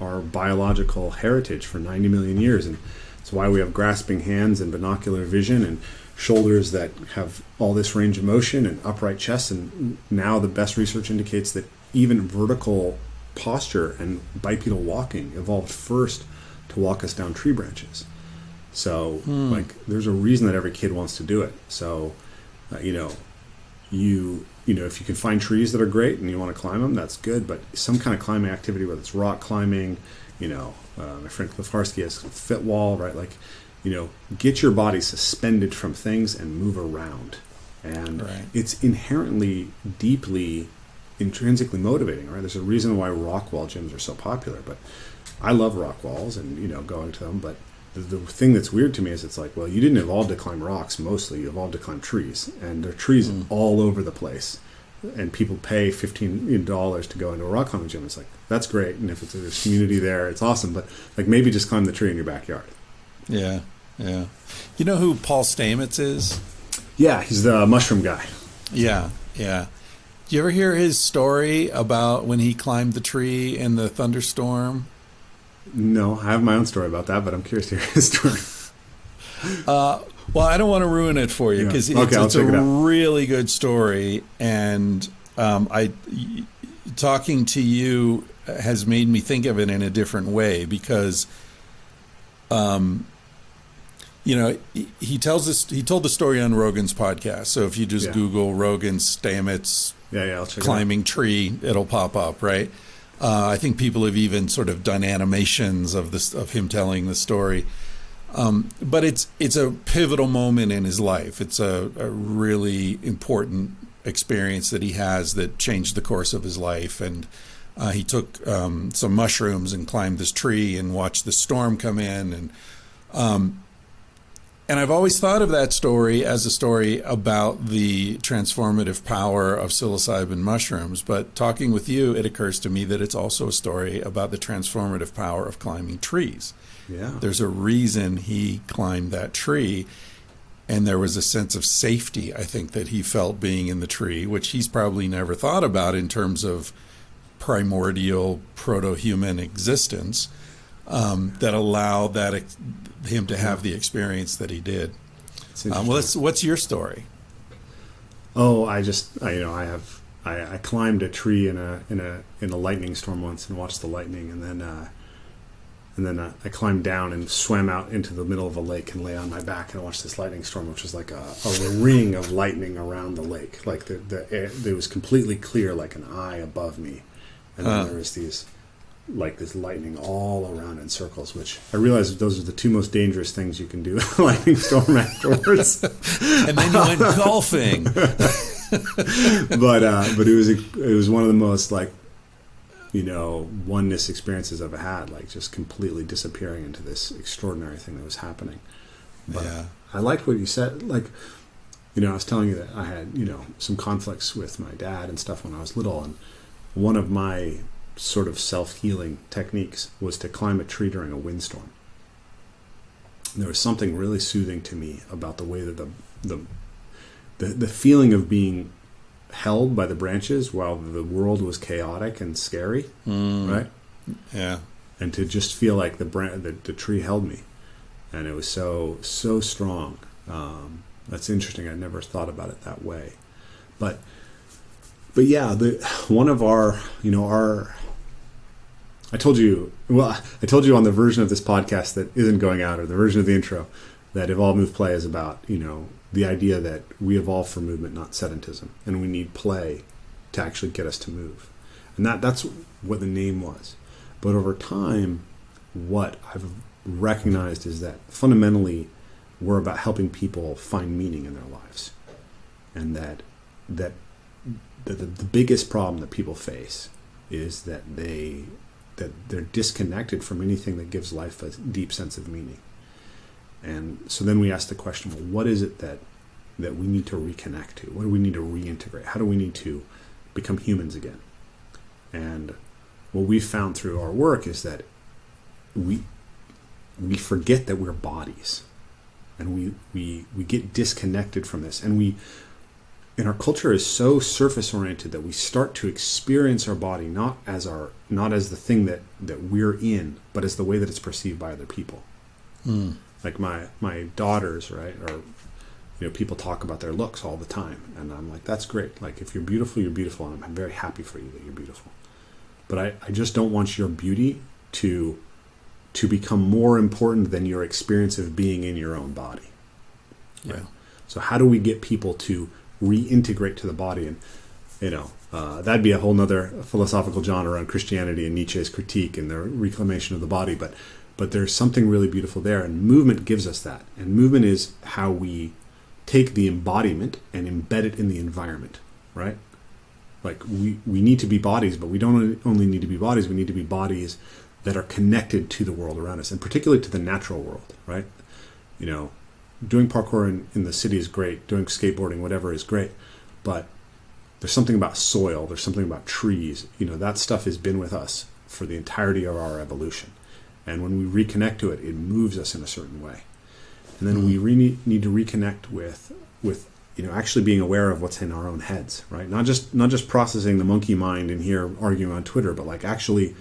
biological heritage for 90 million years, and it's why we have grasping hands and binocular vision and shoulders that have all this range of motion and upright chests. And now the best research indicates that even vertical posture and bipedal walking evolved first to walk us down tree branches. So there's a reason that every kid wants to do it. So if you can find trees that are great and you want to climb them, that's good. But some kind of climbing activity, whether it's rock climbing, my friend Cliff Harsky has fit wall, right? Like, get your body suspended from things and move around. And it's inherently, deeply, intrinsically motivating, right? There's a reason why rock wall gyms are so popular. But I love rock walls and, going to them. But the thing that's weird to me is it's like, well, you didn't evolve to climb rocks mostly. You evolved to climb trees. And there are trees all over the place. And people pay $15 to go into a rock climbing gym. It's like, that's great. And if there's community there, it's awesome. But like, maybe just climb the tree in your backyard. Yeah. You know who Paul Stamets is? Yeah, he's the mushroom guy. Yeah. Do you ever hear his story about when he climbed the tree in the thunderstorm? No, I have my own story about that, but I'm curious to hear his story. Well, I don't want to ruin it for you because it's a really good story, and talking to you has made me think of it in a different way because, he told the story on Rogan's podcast. So if you just Google Rogan Stamets I'll check climbing tree, it'll pop up, right? I think people have even sort of done animations of him telling the story. But it's a pivotal moment in his life. It's a really important experience that he has that changed the course of his life. And he took some mushrooms and climbed this tree and watched the storm come in. And I've always thought of that story as a story about the transformative power of psilocybin mushrooms. But talking with you, it occurs to me that it's also a story about the transformative power of climbing trees. Yeah. There's a reason he climbed that tree, and there was a sense of safety, I think, that he felt being in the tree, which he's probably never thought about in terms of primordial proto-human existence, that allowed him to have the experience that he did. What's your story? Oh, I climbed a tree in a lightning storm once and watched the lightning, and then I climbed down and swam out into the middle of a lake and lay on my back and watched this lightning storm, which was like a ring of lightning around the lake. Like the air, it was completely clear, like an eye above me, and then there was this lightning all around in circles, which I realized those are the two most dangerous things you can do with a lightning storm afterwards. And then you went golfing. But it was one of the most oneness experiences I've had, like just completely disappearing into this extraordinary thing that was happening. But I liked what you said. Like, I was telling you that I had, some conflicts with my dad and stuff when I was little. And one of my sort of self-healing techniques was to climb a tree during a windstorm. And there was something really soothing to me about the way that the feeling of being held by the branches while the world was chaotic and scary, right? Yeah. And to just feel like the tree held me, and it was so strong. That's interesting. I never thought about it that way, but yeah, one of our I told you on the version of this podcast that isn't going out, or the version of the intro, that Evolve Move Play is about, the idea that we evolve for movement, not sedentism, and we need play to actually get us to move. And that's what the name was. But over time, what I've recognized is that fundamentally we're about helping people find meaning in their lives. And that the biggest problem that people face is that they're disconnected from anything that gives life a deep sense of meaning. And so then we ask the question, well, what is it that we need to reconnect to? What do we need to reintegrate? How do we need to become humans again? And what we've found through our work is that we forget that we're bodies, and we get disconnected from this. And our culture is so surface oriented that we start to experience our body not as the thing that we're in, but as the way that it's perceived by other people. Like my daughters, right? Or people talk about their looks all the time, and I'm like, that's great. Like, if you're beautiful, you're beautiful, and I'm very happy for you that you're beautiful. But I just don't want your beauty to become more important than your experience of being in your own body. Right? Yeah. So how do we get people to reintegrate to the body? And that'd be a whole nother philosophical genre on Christianity and Nietzsche's critique and the reclamation of the body. But there's something really beautiful there, and movement gives us that. And movement is how we take the embodiment and embed it in the environment, right? Like, we need to be bodies, but we don't only need to be bodies, we need to be bodies that are connected to the world around us, and particularly to the natural world, right? Doing parkour in the city is great, doing skateboarding, whatever, is great, but there's something about soil, there's something about trees, that stuff has been with us for the entirety of our evolution. And when we reconnect to it, it moves us in a certain way. And then we need to reconnect with actually being aware of what's in our own heads, right? Not just processing the monkey mind in here arguing on Twitter, but like actually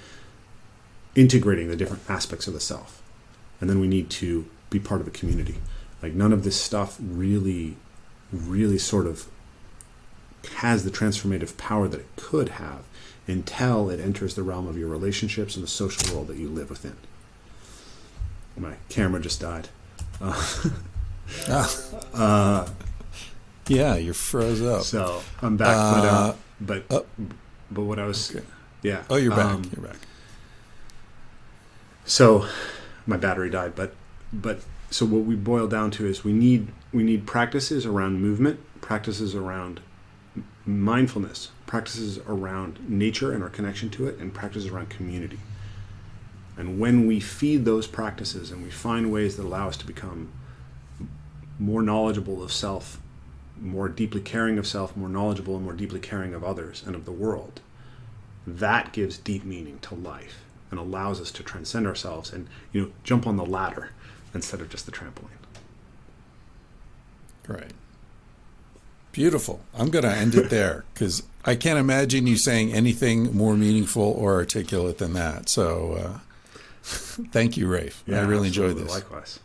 integrating the different aspects of the self. And then we need to be part of a community. Like, none of this stuff really sort of has the transformative power that it could have until it enters the realm of your relationships and the social world that you live within. My camera just died. Yeah, you're froze up. So I'm back, but what I was, okay. Yeah. Oh, you're back. You're back. So my battery died, but so what we boil down to is we need practices around movement, practices around mindfulness, practices around nature and our connection to it, and practices around community. And when we feed those practices and we find ways that allow us to become more knowledgeable of self, more deeply caring of self, more knowledgeable and more deeply caring of others and of the world, that gives deep meaning to life and allows us to transcend ourselves and jump on the ladder instead of just the trampoline. Right. Beautiful. I'm going to end it there because I can't imagine you saying anything more meaningful or articulate than that. So thank you, Rafe. Yeah, I really enjoyed this. Likewise.